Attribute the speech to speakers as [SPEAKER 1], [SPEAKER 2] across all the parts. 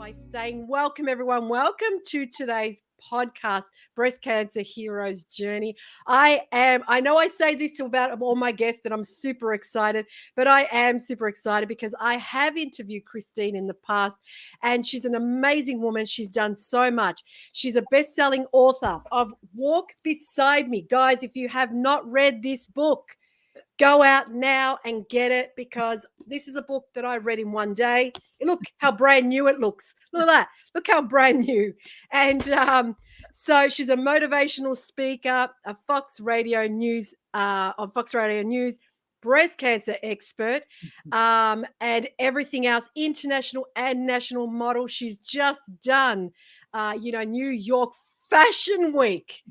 [SPEAKER 1] by saying, welcome, everyone. Welcome to today's podcast, Breast Cancer Heroes Journey. I know I say this to about all my guests that I'm super excited, but I am super excited because I have interviewed Christine in the past, and she's an amazing woman. She's done so much. She's a best-selling author of Walk Beside Me. Guys, if you have not read this book, go out now and get it, because this is a book that I read in one day. Look how brand new it looks. Look at that. Look how brand new. And so she's a motivational speaker, a Fox Radio News, breast cancer expert, and everything else, international and national model. She's just done, New York Fashion Week.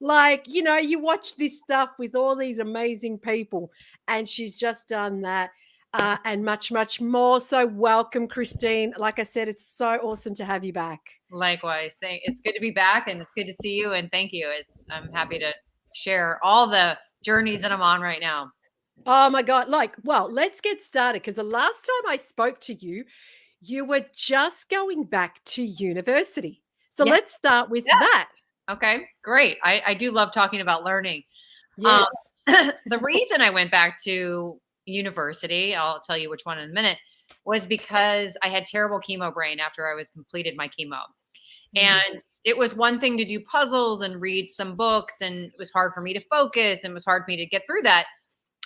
[SPEAKER 1] Like, you watch this stuff with all these amazing people, and she's just done that and much, much more. So welcome, Christine. Like I said, it's so awesome to have you back.
[SPEAKER 2] Likewise. It's good to be back, and it's good to see you, and thank you. I'm happy to share all the journeys that I'm on right now.
[SPEAKER 1] Oh, my God. Let's get started, because the last time I spoke to you, you were just going back to university. So let's start with that.
[SPEAKER 2] Okay, great. I do love talking about learning.
[SPEAKER 1] Yes.
[SPEAKER 2] The reason I went back to university, I'll tell you which one in a minute, was because I had terrible chemo brain after I was completed my chemo. And it was one thing to do puzzles and read some books, and it was hard for me to focus, and it was hard for me to get through that.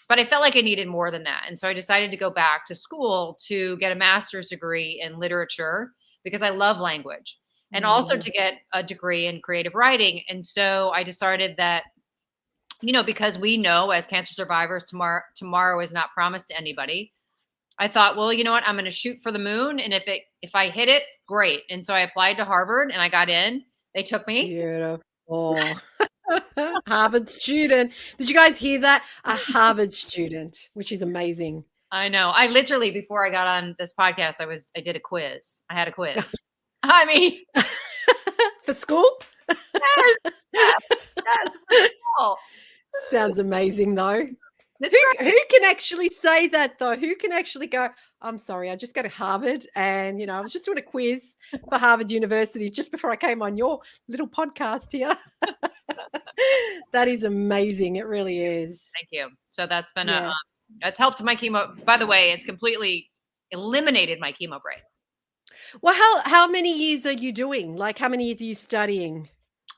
[SPEAKER 2] But I felt like I needed more than that. And so I decided to go back to school to get a master's degree in literature, because I love language, and also to get a degree in creative writing. And so I decided that, because we know as cancer survivors, tomorrow is not promised to anybody. I thought, well, you know what? I'm going to shoot for the moon. And if I hit it, great. And so I applied to Harvard and I got in. They took me.
[SPEAKER 1] Beautiful. Harvard student. Did you guys hear that? A Harvard student, which is amazing.
[SPEAKER 2] I know. I literally, before I got on this podcast, I did a quiz. I had a quiz. I mean,
[SPEAKER 1] for school?
[SPEAKER 2] Yes, for school.
[SPEAKER 1] Sounds amazing, though. Who can actually say that, though? Who can actually go, I'm sorry, I just go to Harvard, and, I was just doing a quiz for Harvard University just before I came on your little podcast here. That is amazing. It really is.
[SPEAKER 2] Thank you. So that's been it's helped my chemo. By the way, it's completely eliminated my chemo brain.
[SPEAKER 1] Well, how many years are you doing? Like, how many years are you studying?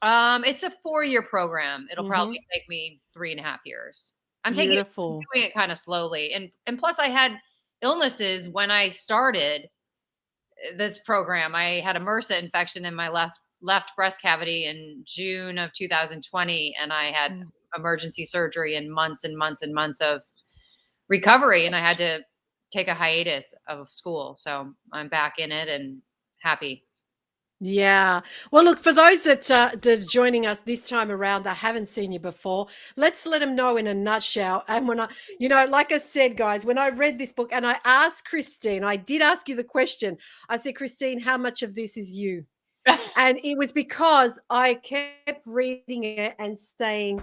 [SPEAKER 2] It's a 4-year program. It'll probably take me 3.5 years. I'm doing it kind of slowly. And plus I had illnesses when I started this program. I had a MRSA infection in my left breast cavity in June of 2020. And I had emergency surgery and months and months and months of recovery. And I had to take a hiatus of school. So I'm back in it and happy.
[SPEAKER 1] Yeah. Well, look, for those that are joining us this time around that haven't seen you before, let's let them know in a nutshell. And when like I said, guys, when I read this book and I asked Christine, I did ask you the question. I said, Christine, how much of this is you? And it was because I kept reading it and saying,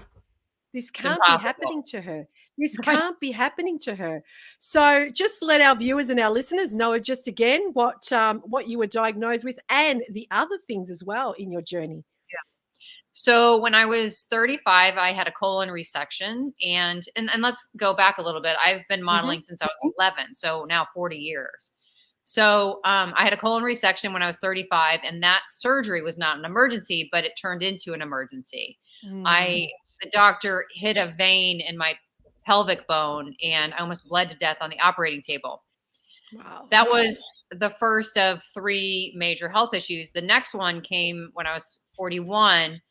[SPEAKER 1] this can't be happening to her. This can't be happening to her. So just let our viewers and our listeners know just again what you were diagnosed with, and the other things as well in your journey.
[SPEAKER 2] Yeah. So when I was 35, I had a colon resection, and let's go back a little bit. I've been modeling since I was 11, so now 40 years. So I had a colon resection when I was 35, and that surgery was not an emergency, but it turned into an emergency. The doctor hit a vein in my pelvic bone, and I almost bled to death on the operating table. Wow. That was the first of 3 major health issues. The next one came when I was 41,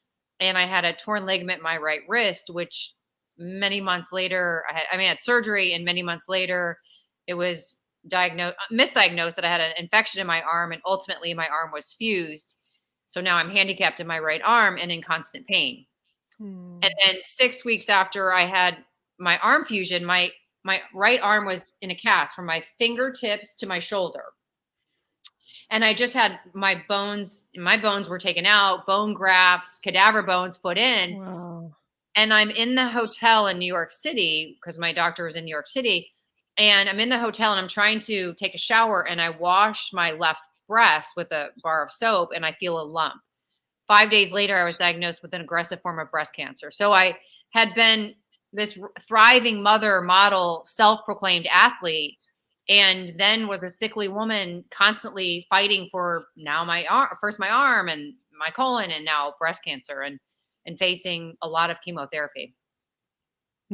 [SPEAKER 2] and I had a torn ligament in my right wrist, which many months later, I had surgery, and many months later, it was misdiagnosed that I had an infection in my arm, and ultimately my arm was fused. So now I'm handicapped in my right arm and in constant pain. And then 6 weeks after I had my arm fusion, my right arm was in a cast from my fingertips to my shoulder. And I just had my bones were taken out, bone grafts, cadaver bones put in. Wow. And I'm in the hotel in New York City, because my doctor was in New York City. And I'm in the hotel and I'm trying to take a shower, and I wash my left breast with a bar of soap and I feel a lump. 5 days later, I was diagnosed with an aggressive form of breast cancer. So I had been this thriving mother, model, self-proclaimed athlete, and then was a sickly woman constantly fighting for now my arm, first my arm and my colon, and now breast cancer, and facing a lot of chemotherapy.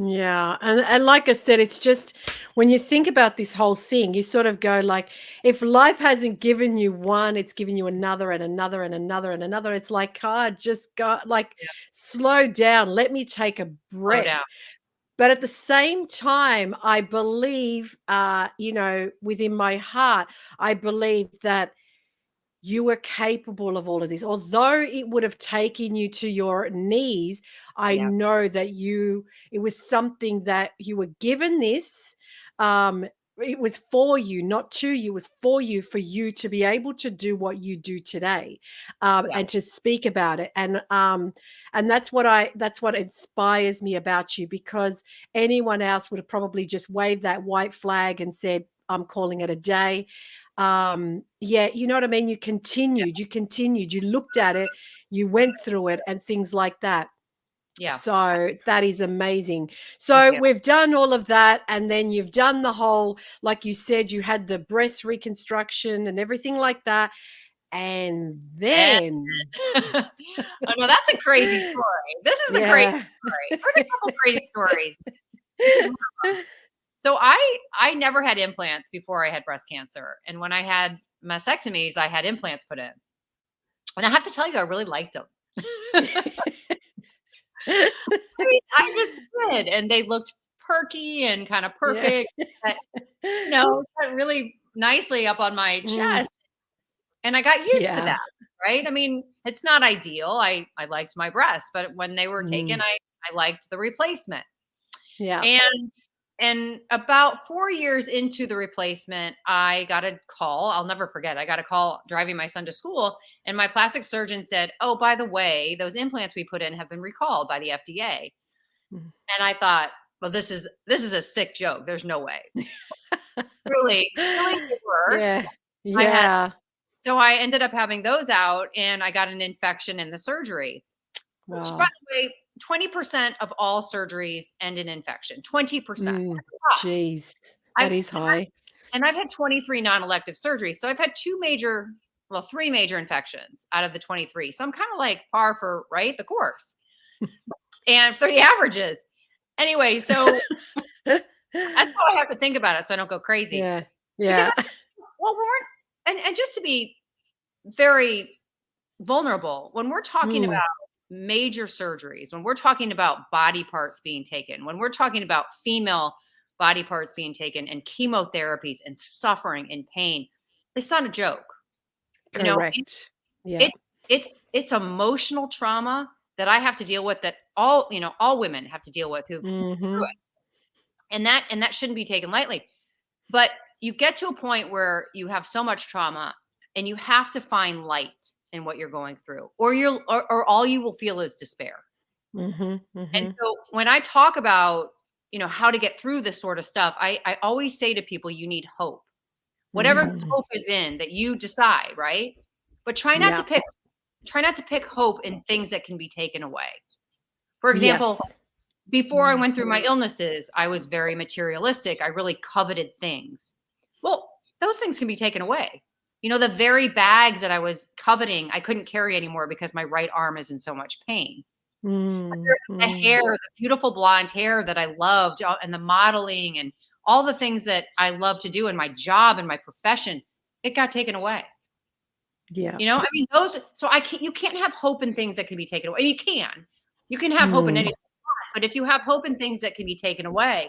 [SPEAKER 1] Yeah, and like I said, it's just when you think about this whole thing, you sort of go like, if life hasn't given you one, it's given you another and another and another and another. It's like, God, just go like
[SPEAKER 2] Yeah.
[SPEAKER 1] slow down. Let me take a
[SPEAKER 2] Slow down.
[SPEAKER 1] breath. But at the same time, I believe, within my heart, I believe that you were capable of all of this. Although it would have taken you to your knees, I
[SPEAKER 2] Yeah.
[SPEAKER 1] know that it was something that you were given this. Um, it was for you, not to you, it was for you to be able to do what you do today,
[SPEAKER 2] Yeah.
[SPEAKER 1] and to speak about it. And that's what inspires me about you, because anyone else would have probably just waved that white flag and said, I'm calling it a day. Yeah, you know what I mean? You looked at it, you went through it and things like that.
[SPEAKER 2] Yeah.
[SPEAKER 1] So that is amazing.
[SPEAKER 2] Thank
[SPEAKER 1] So
[SPEAKER 2] you.
[SPEAKER 1] we've done all of that, and then you've done the whole, like you said, you had the breast reconstruction and everything like that. And
[SPEAKER 2] And
[SPEAKER 1] then
[SPEAKER 2] oh no, that's a crazy story. This is a crazy
[SPEAKER 1] yeah.
[SPEAKER 2] story. There's a couple crazy stories. This is So I never had implants before I had breast cancer. And when I had mastectomies, I had implants put in. And I have to tell you, I really liked them. I just did. And they looked perky and kind of
[SPEAKER 1] Yeah.
[SPEAKER 2] perfect. That, cut really nicely up on my
[SPEAKER 1] Mm,
[SPEAKER 2] chest. And I got used to
[SPEAKER 1] yeah.
[SPEAKER 2] that. Right. I mean, it's not ideal. I liked my breasts, but when they were taken,
[SPEAKER 1] Mm,
[SPEAKER 2] I liked the replacement.
[SPEAKER 1] yeah.
[SPEAKER 2] And about 4 years into the replacement, I got a call. I'll never forget. I got a call driving my son to school, and my plastic surgeon said, "Oh, by the way, those implants we put in have been recalled by the FDA."
[SPEAKER 1] Mm.
[SPEAKER 2] And I thought, "Well, this is a sick joke. There's no way." Really, really they were.
[SPEAKER 1] Yeah.
[SPEAKER 2] I had
[SPEAKER 1] Yeah.
[SPEAKER 2] so I ended up having those out, and I got an infection in the surgery. Which, by
[SPEAKER 1] Wow.
[SPEAKER 2] the way, 20% of all surgeries end in infection. 20%.
[SPEAKER 1] Mm,
[SPEAKER 2] That's a lot.
[SPEAKER 1] geez,
[SPEAKER 2] I've
[SPEAKER 1] that is high.
[SPEAKER 2] And I've had 23 non-elective surgeries. So I've had three major infections out of the 23. So I'm kind of like par for right the course and for the averages. Anyway, so that's how I have to think about it so I don't go crazy.
[SPEAKER 1] Yeah.
[SPEAKER 2] Because
[SPEAKER 1] Yeah.
[SPEAKER 2] well, and just to be very vulnerable, when we're talking
[SPEAKER 1] Mm,
[SPEAKER 2] about major surgeries, when we're talking about body parts being taken, when we're talking about female body parts being taken and chemotherapies and suffering and pain, it's not a joke. You know,
[SPEAKER 1] correct. Yeah.
[SPEAKER 2] it's it's emotional trauma that I have to deal with, that all women have to deal with who've been through
[SPEAKER 1] Mhm.
[SPEAKER 2] it. And that shouldn't be taken lightly. But you get to a point where you have so much trauma and you have to find light in what you're going through, or all you will feel is despair.
[SPEAKER 1] Mhm.
[SPEAKER 2] And
[SPEAKER 1] Mhm.
[SPEAKER 2] so when I talk about, how to get through this sort of stuff, I always say to people, you need hope. Whatever the
[SPEAKER 1] Mm.
[SPEAKER 2] hope is in that you decide, right? But
[SPEAKER 1] Yeah.
[SPEAKER 2] try not to pick hope in things that can be taken away. For example,
[SPEAKER 1] Yes.
[SPEAKER 2] before I
[SPEAKER 1] Mm.
[SPEAKER 2] went through my illnesses, I was very materialistic. I really coveted things. Well, those things can be taken away. The very bags that I was coveting, I couldn't carry anymore because my right arm is in so much pain.
[SPEAKER 1] Mm.
[SPEAKER 2] The
[SPEAKER 1] Mm.
[SPEAKER 2] hair, the beautiful blonde hair that I loved, and the modeling and all the things that I love to do in my job and my profession, it got taken away.
[SPEAKER 1] Yeah.
[SPEAKER 2] I mean, you can't have hope in things that can be taken away. You can have hope in
[SPEAKER 1] Mm.
[SPEAKER 2] anything, but if you have hope in things that can be taken away,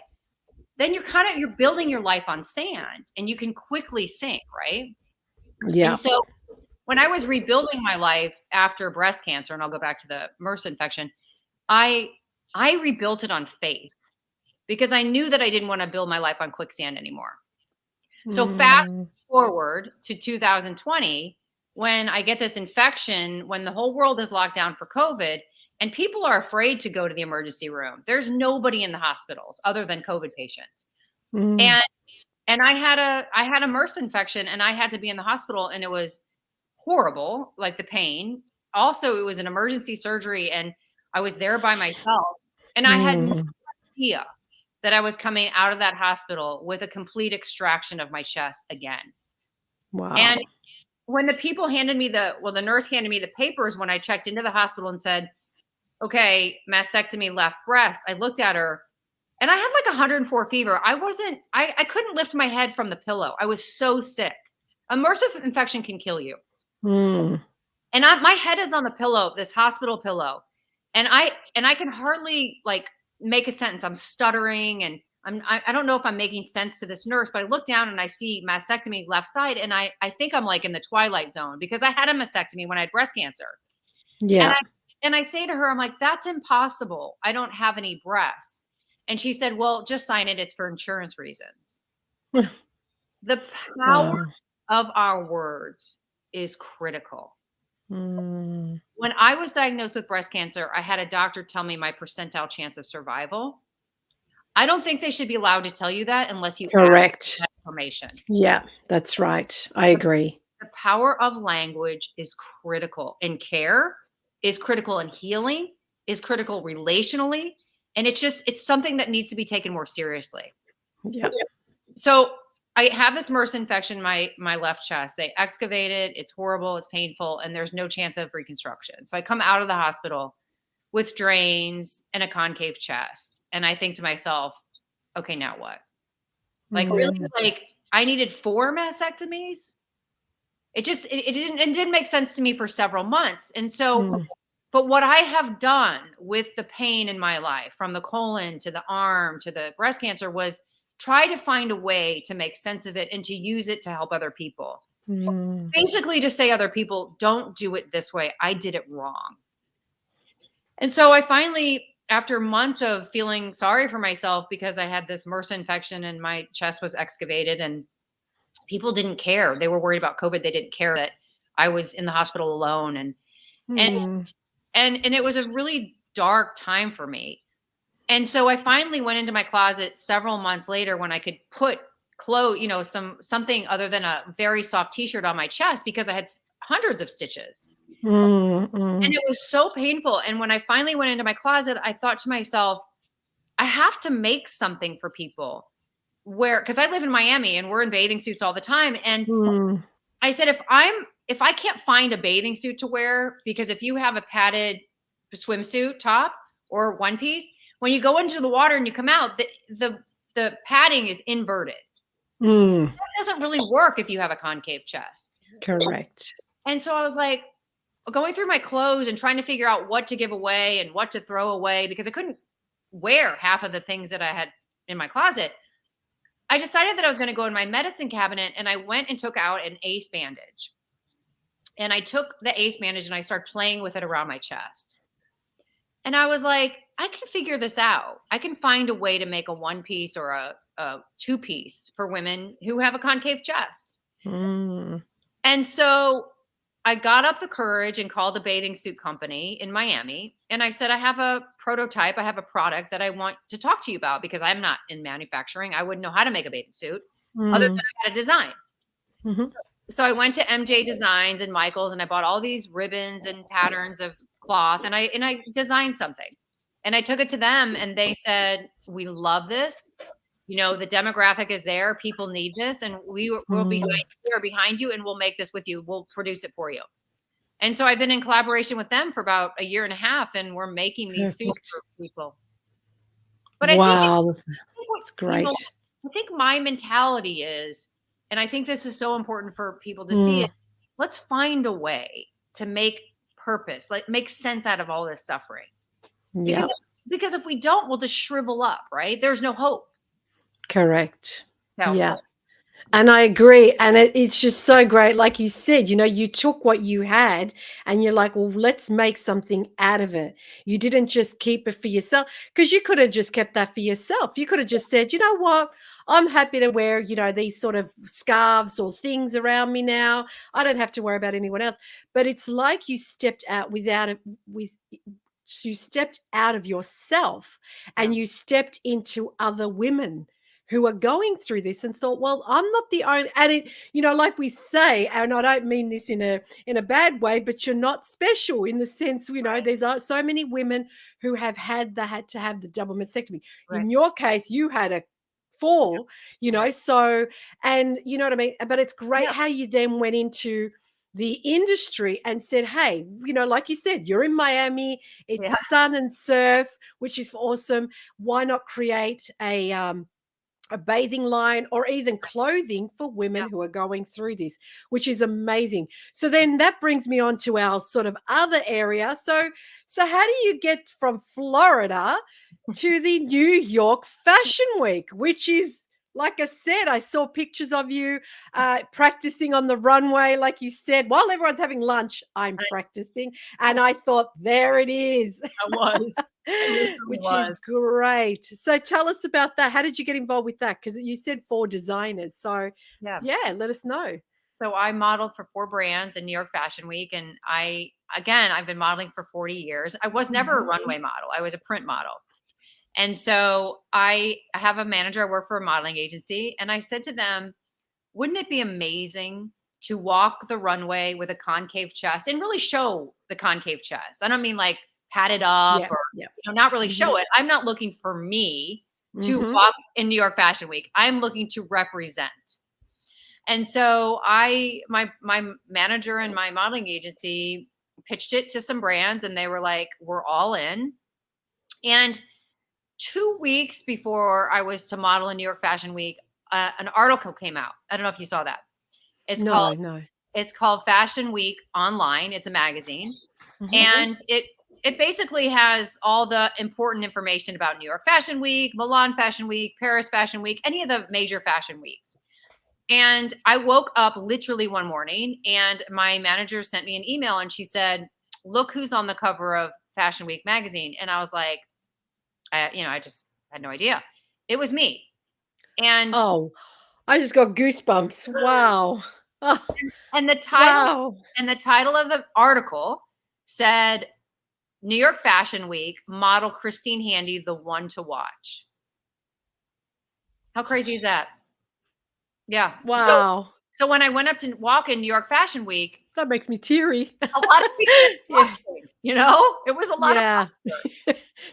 [SPEAKER 2] then you're building your life on sand and you can quickly sink, right?
[SPEAKER 1] Yeah.
[SPEAKER 2] And so when I was rebuilding my life after breast cancer, and I'll go back to the MRSA infection, I I rebuilt it on faith because I knew that I didn't want to build my life on quicksand anymore. So fast
[SPEAKER 1] Mm.
[SPEAKER 2] forward to 2020, when I get this infection, when the whole world is locked down for COVID, and people are afraid to go to the emergency room. There's nobody in the hospitals other than COVID patients.
[SPEAKER 1] Mm.
[SPEAKER 2] And And I had a MRSA infection, and I had to be in the hospital, and it was horrible, like the pain. Also, it was an emergency surgery, and I was there by myself, and I had no
[SPEAKER 1] Mm.
[SPEAKER 2] idea that I was coming out of that hospital with a complete extraction of my chest again. And
[SPEAKER 1] Wow.
[SPEAKER 2] when the nurse handed me the papers when I checked into the hospital and said, "Okay, mastectomy left breast." I looked at her, and I had like 104 fever. I couldn't lift my head from the pillow. I was so sick. A MRSA infection can kill you.
[SPEAKER 1] Mm.
[SPEAKER 2] And my head is on the pillow, this hospital pillow, and I can hardly like make a sentence. I'm stuttering, and I don't know if I'm making sense to this nurse, but I look down and I see mastectomy left side, and I think I'm like in the twilight zone because I had a mastectomy when I had breast cancer. And
[SPEAKER 1] Yeah.
[SPEAKER 2] I say to her, I'm like, "That's impossible. I don't have any breasts." And she said, "Well, just sign it. It's for insurance reasons." The power
[SPEAKER 1] Wow.
[SPEAKER 2] of our words is critical.
[SPEAKER 1] Mm.
[SPEAKER 2] When I was diagnosed with breast cancer, I had a doctor tell me my percentile chance of survival. I don't think they should be allowed to tell you that unless you ask for
[SPEAKER 1] Correct.
[SPEAKER 2] that information.
[SPEAKER 1] Yeah, that's right. I
[SPEAKER 2] The,
[SPEAKER 1] agree.
[SPEAKER 2] the power of language is critical in care, is critical in healing, is critical relationally, and it's something that needs to be taken more seriously.
[SPEAKER 1] Yeah.
[SPEAKER 2] So I have this MRSA infection in my left chest. They excavate it. It's horrible. It's painful, and there's no chance of reconstruction. So I come out of the hospital with drains and a concave chest, and I think to myself, okay, now what? Like really,
[SPEAKER 1] Mm.
[SPEAKER 2] like I needed 4 mastectomies. It didn't make sense to me for several months. And so,
[SPEAKER 1] Mm.
[SPEAKER 2] but what I have done with the pain in my life, from the colon to the arm to the breast cancer, was try to find a way to make sense of it and to use it to help other people.
[SPEAKER 1] Mm.
[SPEAKER 2] Basically, to say other people, don't do it this way. I did it wrong. And so I finally, after months of feeling sorry for myself because I had this MRSA infection and my chest was excavated, and people didn't care. They were worried about COVID. They didn't care that I was in the hospital alone. And
[SPEAKER 1] Mm.
[SPEAKER 2] and it was a really dark time for me. And so I finally went into my closet several months later when I could put clothes, something other than a very soft t-shirt on my chest because I had hundreds of stitches.
[SPEAKER 1] Mm.
[SPEAKER 2] And
[SPEAKER 1] Mm.
[SPEAKER 2] it was so painful. And when I finally went into my closet, I thought to myself, I have to make something for people because I live in Miami and we're in bathing suits all the time. And
[SPEAKER 1] Mm.
[SPEAKER 2] I said, if I can't find a bathing suit to wear, because if you have a padded swimsuit top or one piece, when you go into the water and you come out, the padding is inverted.
[SPEAKER 1] Mm.
[SPEAKER 2] That doesn't really work if you have a concave chest.
[SPEAKER 1] Correct.
[SPEAKER 2] And so I was like going through my clothes and trying to figure out what to give away and what to throw away because I couldn't wear half of the things that I had in my closet. I decided that I was going to go in my medicine cabinet, and I went and took out an ace bandage. And I took the ace bandage and I started playing with it around my chest. And I was like, I can figure this out. I can find a way to make a one piece or a two piece for women who have a concave chest.
[SPEAKER 1] Mm.
[SPEAKER 2] And so I got up the courage and called a bathing suit company in Miami. And I said, I have a prototype. I have a product that I want to talk to you about because I'm not in manufacturing. I wouldn't know how to make a bathing suit other than
[SPEAKER 1] Mm.
[SPEAKER 2] I had a design.
[SPEAKER 1] Mhm.
[SPEAKER 2] So I went to MJ Designs and Michaels and I bought all these ribbons and patterns of cloth and I designed something. And I took it to them and they said, "We love this. The demographic is there. People need this and
[SPEAKER 1] Mm.
[SPEAKER 2] we're behind you and we'll make this with you. We'll produce it for you." And so I've been in collaboration with them for about a year and a half and we're making these suits
[SPEAKER 1] Perfect.
[SPEAKER 2] for people. But
[SPEAKER 1] Wow.
[SPEAKER 2] what,
[SPEAKER 1] It's great.
[SPEAKER 2] I think my mentality is, and I think this is so important for people to see
[SPEAKER 1] Mm.
[SPEAKER 2] it, let's find a way to make purpose, like make sense out of all this suffering.
[SPEAKER 1] Yeah.
[SPEAKER 2] Because if we don't, we'll just shrivel up, right? There's no hope.
[SPEAKER 1] Correct.
[SPEAKER 2] So
[SPEAKER 1] Yeah. And I agree. And it's just so great. Like you said, you took what you had and you're like, well, let's make something out of it. You didn't just keep it for yourself because you could have just kept that for yourself. You could have just said, you know what? I'm happy to wear, these sort of scarves or things around me now. I don't have to worry about anyone else. But it's like you stepped out you stepped out of yourself
[SPEAKER 2] yeah,
[SPEAKER 1] and you stepped into other women who are going through this and thought, well, I'm not the only, and it, like we say, and I don't mean this in a bad way, but you're not special in the sense,
[SPEAKER 2] Right.
[SPEAKER 1] there's so many women who have had to have the double mastectomy.
[SPEAKER 2] Right.
[SPEAKER 1] In your case, you had a fall,
[SPEAKER 2] Right.
[SPEAKER 1] so, and you know what I mean? But it's great
[SPEAKER 2] Yeah.
[SPEAKER 1] how you then went into the industry and said, hey, like you said, you're in Miami, it's
[SPEAKER 2] Yeah.
[SPEAKER 1] sun and surf, which is awesome. Why not create a bathing line or even clothing for women
[SPEAKER 2] Yeah.
[SPEAKER 1] who are going through this, which is amazing. So then that brings me on to our sort of other area. So how do you get from Florida to the New York Fashion Week, which is, like I said, I saw pictures of you practicing on the runway, like you said, while everyone's having lunch, I'm practicing. And I thought, there it is.
[SPEAKER 2] I was. It literally
[SPEAKER 1] Which is
[SPEAKER 2] was.
[SPEAKER 1] great. So tell us about that. How did you get involved with that? Because you said 4 designers. So
[SPEAKER 2] Yeah.
[SPEAKER 1] yeah, let us know.
[SPEAKER 2] So I modeled for 4 brands in New York Fashion Week, and I've been modeling for 40 years. I was never a
[SPEAKER 1] Mhm.
[SPEAKER 2] runway model. I was a print model. And so I have a manager. I work for a modeling agency, and I said to them, "Wouldn't it be amazing to walk the runway with a concave chest and really show the concave chest?" I don't mean like pat it up
[SPEAKER 1] Yeah,
[SPEAKER 2] or
[SPEAKER 1] yeah.
[SPEAKER 2] not really
[SPEAKER 1] Mhm.
[SPEAKER 2] show it. I'm not looking for me to
[SPEAKER 1] Mhm.
[SPEAKER 2] walk in New York Fashion Week. I'm looking to represent. And so my manager and my modeling agency pitched it to some brands, and they were like, "We're all in." And 2 weeks before I was to model in New York Fashion Week, an article came out. I don't know if you saw that. It's called
[SPEAKER 1] No, no.
[SPEAKER 2] it's called Fashion Week Online. It's a magazine,
[SPEAKER 1] Mhm.
[SPEAKER 2] and it basically has all the important information about New York Fashion Week, Milan Fashion Week, Paris Fashion Week, any of the major fashion weeks. And I woke up literally one morning, and my manager sent me an email, and she said, "Look who's on the cover of Fashion Week magazine." And I was like, I just had no idea. It was me. And
[SPEAKER 1] Oh, I just got goosebumps. Wow. Oh,
[SPEAKER 2] and the title
[SPEAKER 1] wow.
[SPEAKER 2] of the article said New York Fashion Week model Christine Handy, the one to watch. How crazy is that? Yeah.
[SPEAKER 1] Wow.
[SPEAKER 2] So when I went up to walk in New York Fashion Week,
[SPEAKER 1] That makes me teary.
[SPEAKER 2] a lot of people were
[SPEAKER 1] Yeah.
[SPEAKER 2] watching, you know? It was a lot of
[SPEAKER 1] Yeah.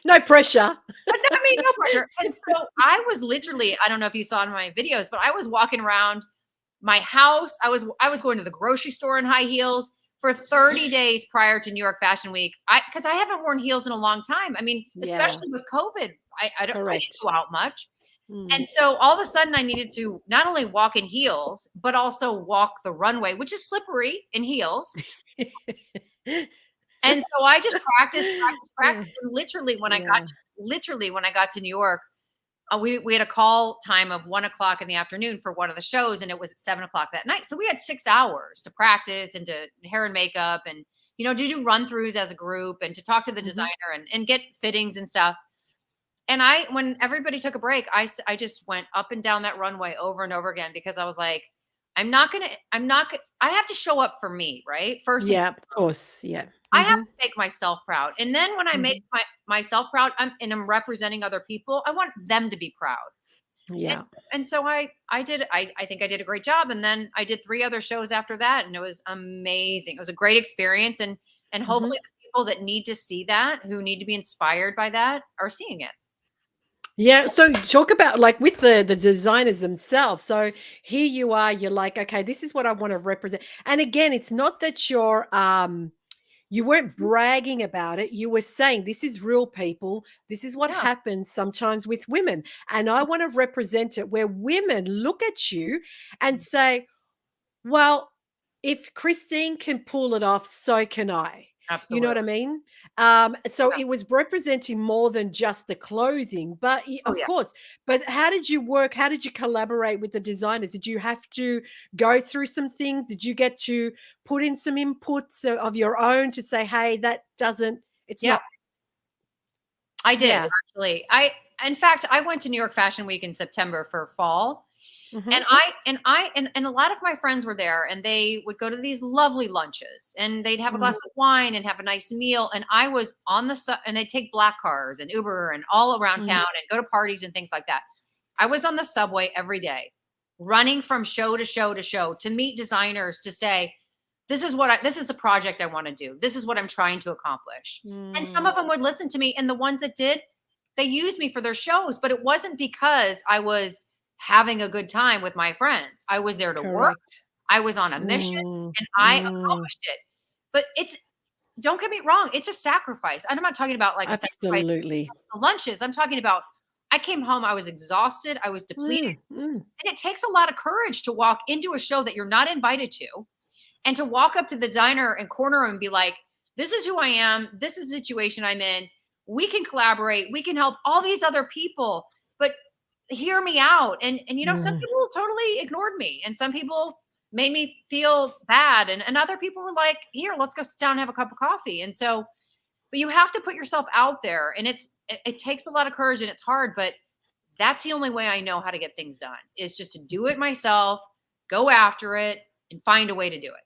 [SPEAKER 1] No pressure.
[SPEAKER 2] I mean, no pressure. And so I was literally, I don't know if you saw in my videos, but I was walking around my house. I was going to the grocery store in high heels for 30 days prior to New York Fashion Week. Because I haven't worn heels in a long time. I mean,
[SPEAKER 1] Yeah,
[SPEAKER 2] especially with COVID, I didn't
[SPEAKER 1] correct.
[SPEAKER 2] go out much.
[SPEAKER 1] Mm.
[SPEAKER 2] And so all of a sudden I needed to not only walk in heels, but also walk the runway, which is slippery in heels. And so I just practiced, practiced,
[SPEAKER 1] Yeah,
[SPEAKER 2] practiced. And
[SPEAKER 1] yeah.
[SPEAKER 2] literally when I got to New York, we had a call time of 1 o'clock in the afternoon for one of the shows, and it was at 7 o'clock that night. So we had 6 hours to practice and to hair and makeup and to do run throughs as a group and to talk to the
[SPEAKER 1] Mhm.
[SPEAKER 2] designer and get fittings and stuff. And when everybody took a break, I just went up and down that runway over and over again because I was like, I have to show up for me, right? First and
[SPEAKER 1] Yeah, of course, yeah.
[SPEAKER 2] I have
[SPEAKER 1] Mhm,
[SPEAKER 2] to make myself proud. And then when I make
[SPEAKER 1] mhm.
[SPEAKER 2] myself proud, I'm representing other people, I want them to be proud. And
[SPEAKER 1] Yeah.
[SPEAKER 2] and so I think I did a great job. And then I did 3 other shows after that, and it was amazing. It was a great experience, and
[SPEAKER 1] Mhm.
[SPEAKER 2] hopefully the people that need to see that, who need to be inspired by that, are seeing it.
[SPEAKER 1] Yeah, so talk about, like, with the designers themselves. So here you are, you're like, "Okay, this is what I wanna represent." And again, it's not that you weren't bragging about it. You were saying, "This is real people. This is what
[SPEAKER 2] Yeah.
[SPEAKER 1] happens sometimes with women, and I wanna represent it where women look at you and say, well, if Christine can pull it off, so can I." You know
[SPEAKER 2] Absolutely.
[SPEAKER 1] what I mean? So
[SPEAKER 2] Yeah.
[SPEAKER 1] it was representing more than just the clothing, but
[SPEAKER 2] Oh,
[SPEAKER 1] of
[SPEAKER 2] yeah.
[SPEAKER 1] course. But how did you work? How did you collaborate with the designers? Did you have to go through some things? Did you get to put in some inputs of your own to say, "Hey, that doesn't. It's
[SPEAKER 2] Yeah,
[SPEAKER 1] not."
[SPEAKER 2] I did,
[SPEAKER 1] Yeah.
[SPEAKER 2] actually. In fact, I went to New York Fashion Week in September for fall,
[SPEAKER 1] Hmm.
[SPEAKER 2] and a lot of my friends were there, and they would go to these lovely lunches, and they'd have a glass of wine and have a nice meal, and I was on and they'd take black cars and Uber and all around
[SPEAKER 1] Hmm.
[SPEAKER 2] town and go to parties and things like that. I was on the subway every day, running from show to show to show to meet designers to say, this is a project I want to do. This is what I'm trying to accomplish. And some
[SPEAKER 1] Mm,
[SPEAKER 2] of them would listen to me. And the ones that did, they used me for their shows, but it wasn't because I was having a good time with my friends. I was there to work.
[SPEAKER 1] correct.
[SPEAKER 2] I was on a mission
[SPEAKER 1] Mm,
[SPEAKER 2] and I
[SPEAKER 1] mm,
[SPEAKER 2] accomplished it. But don't get me wrong, it's a sacrifice. And I'm not talking about like a sacrifice
[SPEAKER 1] absolutely.
[SPEAKER 2] of lunches. I'm talking about I came home, I was exhausted, I was depleted.
[SPEAKER 1] Mm, mm,
[SPEAKER 2] And it takes a lot of courage to walk into a show that you're not invited to and to walk up to the diner and corner him and be like, this is who I am. This is the situation I'm in. We can collaborate. We can help all these other people, but hear me out. And some
[SPEAKER 1] mm.
[SPEAKER 2] people totally ignored me and some people made me feel bad. And other people were like, here, let's go sit down and have a cup of coffee. And so, but you have to put yourself out there and it takes a lot of courage and it's hard, but that's the only way I know how to get things done is just to do it myself, go after it and find a way to do it.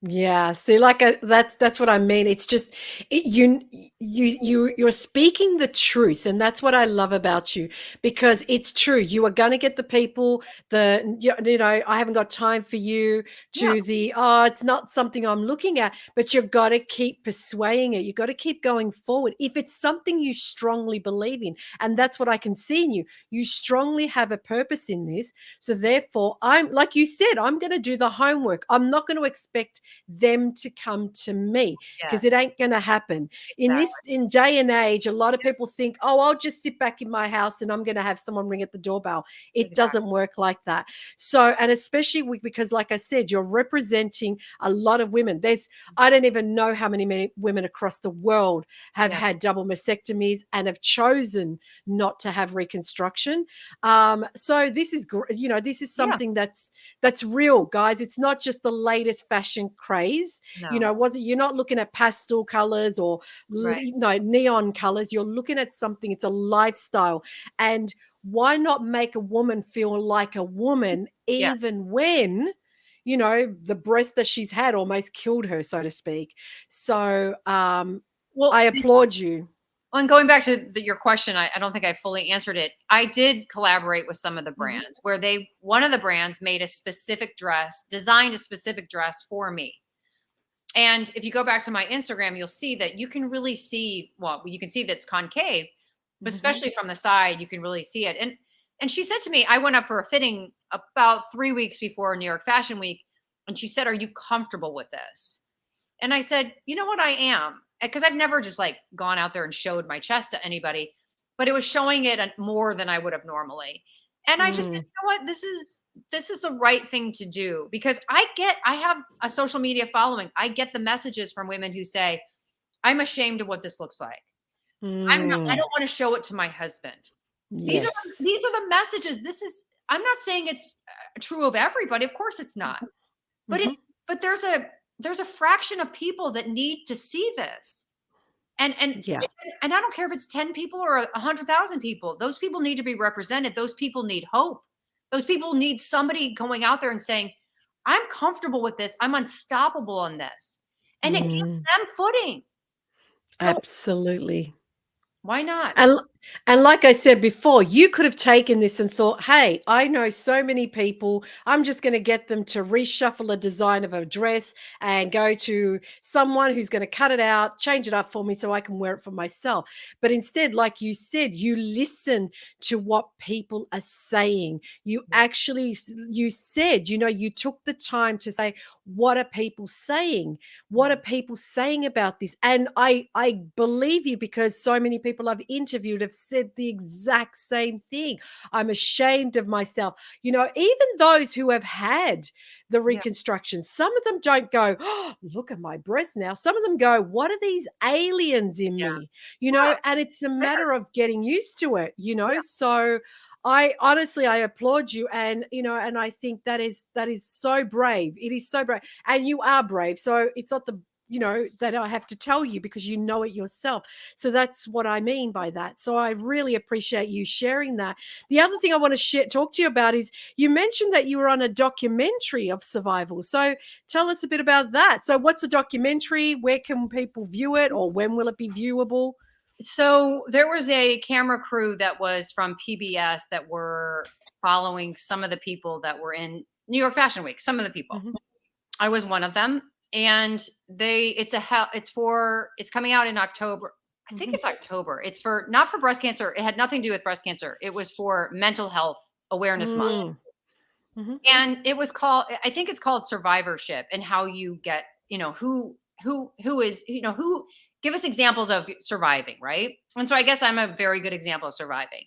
[SPEAKER 1] Yeah, see, that's what I mean. It's just you're speaking the truth, and that's what I love about you because it's true. You are going to get the people I haven't got time for you
[SPEAKER 2] Yeah.
[SPEAKER 1] to it's not something I'm looking at, but you've got to keep persuading it. You got to keep going forward if it's something you strongly believe in, and that's what I can see in you. You strongly have a purpose in this, so therefore, I'm like you said, I'm going to do the homework. I'm not going to expect them to come to me because it
[SPEAKER 2] Yes,
[SPEAKER 1] ain't going to happen
[SPEAKER 2] exactly,
[SPEAKER 1] in day and age. A lot of people think, oh, I'll just sit back in my house and I'm going to have someone ring at the doorbell. It
[SPEAKER 2] exactly.
[SPEAKER 1] doesn't work like that. So, and especially because like I said, you're representing a lot of women. I don't even know how many women across the world have
[SPEAKER 2] Yeah,
[SPEAKER 1] had double mastectomies and have chosen not to have reconstruction. So this is this is
[SPEAKER 2] yeah,
[SPEAKER 1] something that's real, guys. It's not just the latest fashion craze.
[SPEAKER 2] no,
[SPEAKER 1] You're not looking at pastel colors or
[SPEAKER 2] right,
[SPEAKER 1] neon colors. You're looking at something. It's a lifestyle, and why not make a woman feel like a woman,
[SPEAKER 2] yeah.
[SPEAKER 1] even when the breast that she's had almost killed her, so to speak. So
[SPEAKER 2] Well,
[SPEAKER 1] I applaud you.
[SPEAKER 2] and going back to your question, I don't think I fully answered it. I did collaborate with some of the
[SPEAKER 1] Mhm.
[SPEAKER 2] brands where one of the brands made a specific dress, designed a specific dress for me. And if you go back to my Instagram, you'll see that you can really see, well, you can see that it's concave, but
[SPEAKER 1] Mhm.
[SPEAKER 2] especially from the side, you can really see it. And she said to me, I went up for a fitting about 3 weeks before New York Fashion Week, and she said, "Are you comfortable with this?" And I said, "You know what, I am." Because I've never just like gone out there and showed my chest to anybody, but it was showing it more than I would have normally. And I just said,
[SPEAKER 1] Mm.
[SPEAKER 2] you know what, this is the right thing to do because I have a social media following. I get the messages from women who say, "I'm ashamed of what this looks like. I
[SPEAKER 1] Mm.
[SPEAKER 2] don't want to show it to my husband." These are
[SPEAKER 1] Yes.
[SPEAKER 2] these are the messages. I'm not saying it's true of everybody. Of course it's not.
[SPEAKER 1] Mhm.
[SPEAKER 2] But
[SPEAKER 1] Mhm.
[SPEAKER 2] there's a fraction of people that need to see this. And and
[SPEAKER 1] Yeah.
[SPEAKER 2] and I don't care if it's 10 people or 100,000 people. Those people need to be represented. Those people need hope. Those people need somebody going out there and saying, "I'm comfortable with this. I'm unstoppable on this." And it gives
[SPEAKER 1] Mm.
[SPEAKER 2] them footing. So
[SPEAKER 1] Absolutely.
[SPEAKER 2] why not?
[SPEAKER 1] And and like I said before, you could have taken this and thought, "Hey, I know so many people. I'm just going to get them to reshuffle a design of a dress and go to someone who's going to cut it out, change it up for me so I can wear it for myself." But instead, like you said, you listen to what people are saying. You said, you took the time to say, "What are people saying? What
[SPEAKER 2] Yeah.
[SPEAKER 1] are people saying about this?" And I believe you because so many people I've interviewed have said the exact same thing. I'm ashamed of myself. Even those who have had the
[SPEAKER 2] Yeah.
[SPEAKER 1] reconstruction, some of them don't go, "Oh, look at my breast now." Some of them go, "What are these aliens in
[SPEAKER 2] Yeah.
[SPEAKER 1] me?"
[SPEAKER 2] Well,
[SPEAKER 1] And it's a
[SPEAKER 2] fair.
[SPEAKER 1] matter of getting used to it.
[SPEAKER 2] Yeah.
[SPEAKER 1] So I honestly I applaud you, and I think that is so brave. It is so brave, and you are brave. So it's not that I have to tell you because you know it yourself. So that's what I mean by that. So I really appreciate you sharing that. The other thing I want to talk to you about is you mentioned that you were on a documentary of survival. So tell us a bit about that. So what's a documentary? Where can people view it, or when will it be viewable?
[SPEAKER 2] So there was a camera crew that was from PBS that were following some of the people that were in New York Fashion Week. Some of the people.
[SPEAKER 1] Mhm.
[SPEAKER 2] I was one of them, and it's coming out in October. I think
[SPEAKER 1] Mhm.
[SPEAKER 2] it's October. It's for not for breast cancer. It had nothing to do with breast cancer. It was for Mental Health Awareness Month.
[SPEAKER 1] Mm. Mhm.
[SPEAKER 2] And it was called, I think it's called survivorship, and how you get, who is, who give us examples of surviving, right? And so I guess I'm a very good example of surviving.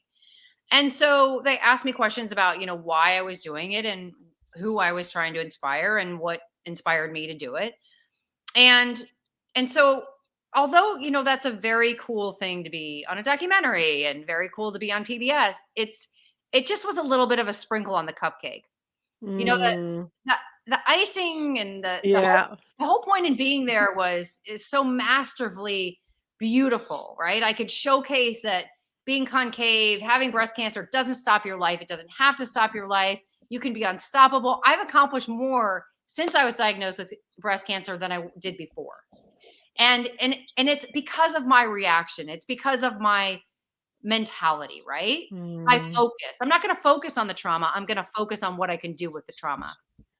[SPEAKER 2] And so they asked me questions about, why I was doing it, and who I was trying to inspire, and what inspired me to do it. And so although, that's a very cool thing to be on a documentary and very cool to be on PBS, it just was a little bit of a sprinkle on the cupcake. You know,
[SPEAKER 1] Mm.
[SPEAKER 2] the the icing, and
[SPEAKER 1] Yeah.
[SPEAKER 2] the whole point in being there is so masterfully beautiful, right? I could showcase that being concave, having breast cancer doesn't stop your life. It doesn't have to stop your life. You can be unstoppable. I've accomplished more since I was diagnosed with breast cancer than I did before. And it's because of my reaction. It's because of my mentality, right? My
[SPEAKER 1] Mm.
[SPEAKER 2] focus. I'm not going to focus on the trauma. I'm going to focus on what I can do with the trauma.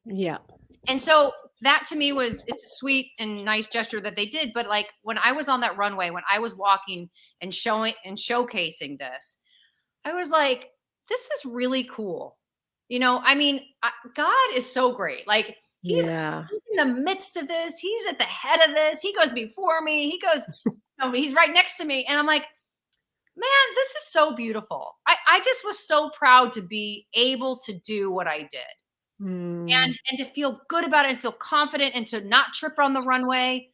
[SPEAKER 1] Yeah.
[SPEAKER 2] And so that to me it's a sweet and nice gesture that they did. But like when I was on that runway, when I was walking and showing and showcasing this, I was like, this is really cool. I mean, God is so great. Like
[SPEAKER 1] Yeah.
[SPEAKER 2] he's in the midst of this. He's at the head of this. He goes before me. He goes, he's right next to me. And I'm like, man, this is so beautiful. I just was so proud to be able to do what I did,
[SPEAKER 1] Mm.
[SPEAKER 2] and to feel good about it, and feel confident, and to not trip on the runway.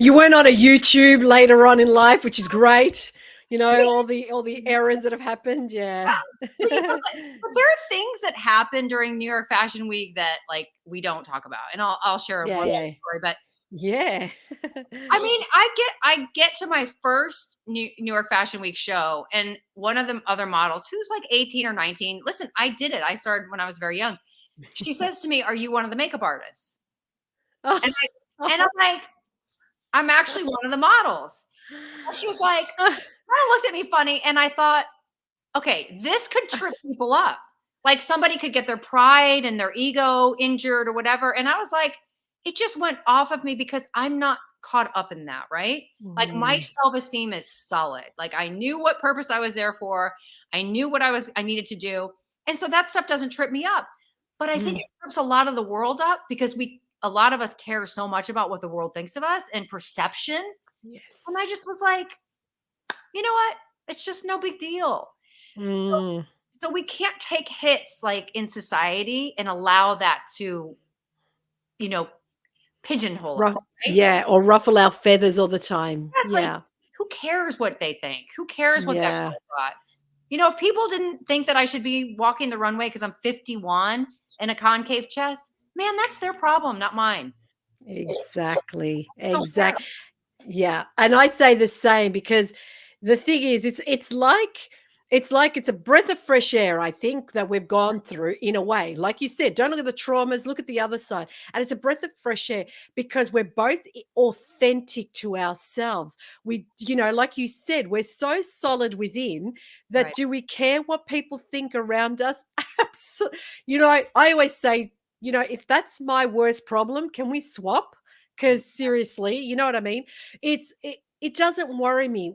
[SPEAKER 1] You went on a YouTube later on in life, which is great. All the errors that have happened. Yeah.
[SPEAKER 2] But there are things that happen during New York Fashion Week that like we don't talk about, and I'll share
[SPEAKER 1] Yeah,
[SPEAKER 2] one
[SPEAKER 1] yeah.
[SPEAKER 2] story. But
[SPEAKER 1] Yeah.
[SPEAKER 2] I mean, I get to my first New York Fashion Week show, and one of the other models, who's like 18 or 19, listen, I did it. I started when I was very young. She says to me, "Are you one of the makeup artists?" And I'm like, "I'm actually one of the models." And she was like, kind of looked at me funny, and I thought, okay, this could trip people up. Like somebody could get their pride and their ego injured or whatever. And I was like, it just went off of me because I'm not caught up in that, right? Like my
[SPEAKER 1] Mm.
[SPEAKER 2] self-esteem is solid. Like I knew what purpose I was there for. I knew what I needed to do. And so that stuff doesn't trip me up. But I think
[SPEAKER 1] Mm.
[SPEAKER 2] it trips a lot of the world up because a lot of us care so much about what the world thinks of us and perception. And I
[SPEAKER 1] Yes.
[SPEAKER 2] just was like, you know what? It's just no big deal.
[SPEAKER 1] Mm.
[SPEAKER 2] So we can't take hits like in society and allow that to, you know, pigeonhole us, right?
[SPEAKER 1] Yeah, or ruffle our feathers all the time.
[SPEAKER 2] That's like,
[SPEAKER 1] Yeah.
[SPEAKER 2] who cares what they think? Who cares what that
[SPEAKER 1] Yeah.
[SPEAKER 2] girl thought? If people didn't think that I should be walking the runway because I'm 51 and a concave chest, man, that's their problem, not mine.
[SPEAKER 1] Exactly.
[SPEAKER 2] Don't care.
[SPEAKER 1] Exactly. Yeah, and I say the same because the thing is, it's like it's a breath of fresh air. I think that we've gone through in a way, like you said. Don't look at the traumas, look at the other side, and it's a breath of fresh air because we're both authentic to ourselves. Like you said, we're so solid within that.
[SPEAKER 2] Right.
[SPEAKER 1] Do we care what people think around us? Absolutely. I always say, if that's my worst problem, can we swap? Because seriously, you know what I mean? It doesn't worry me.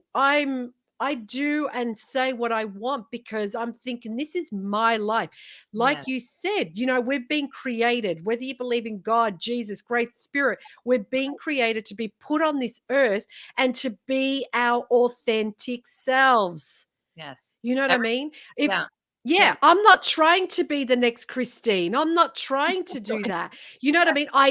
[SPEAKER 1] I do and say what I want because I'm thinking this is my life.
[SPEAKER 2] Yeah.
[SPEAKER 1] Like you said, we've been created, whether you believe in God, Jesus, Great Spirit, we're being created to be put on this earth and to be our authentic selves.
[SPEAKER 2] Yes.
[SPEAKER 1] You know what I mean? If
[SPEAKER 2] Yeah. Yeah.
[SPEAKER 1] Yeah, I'm not trying to be the next Christine. I'm not trying to do that. You know what I mean? I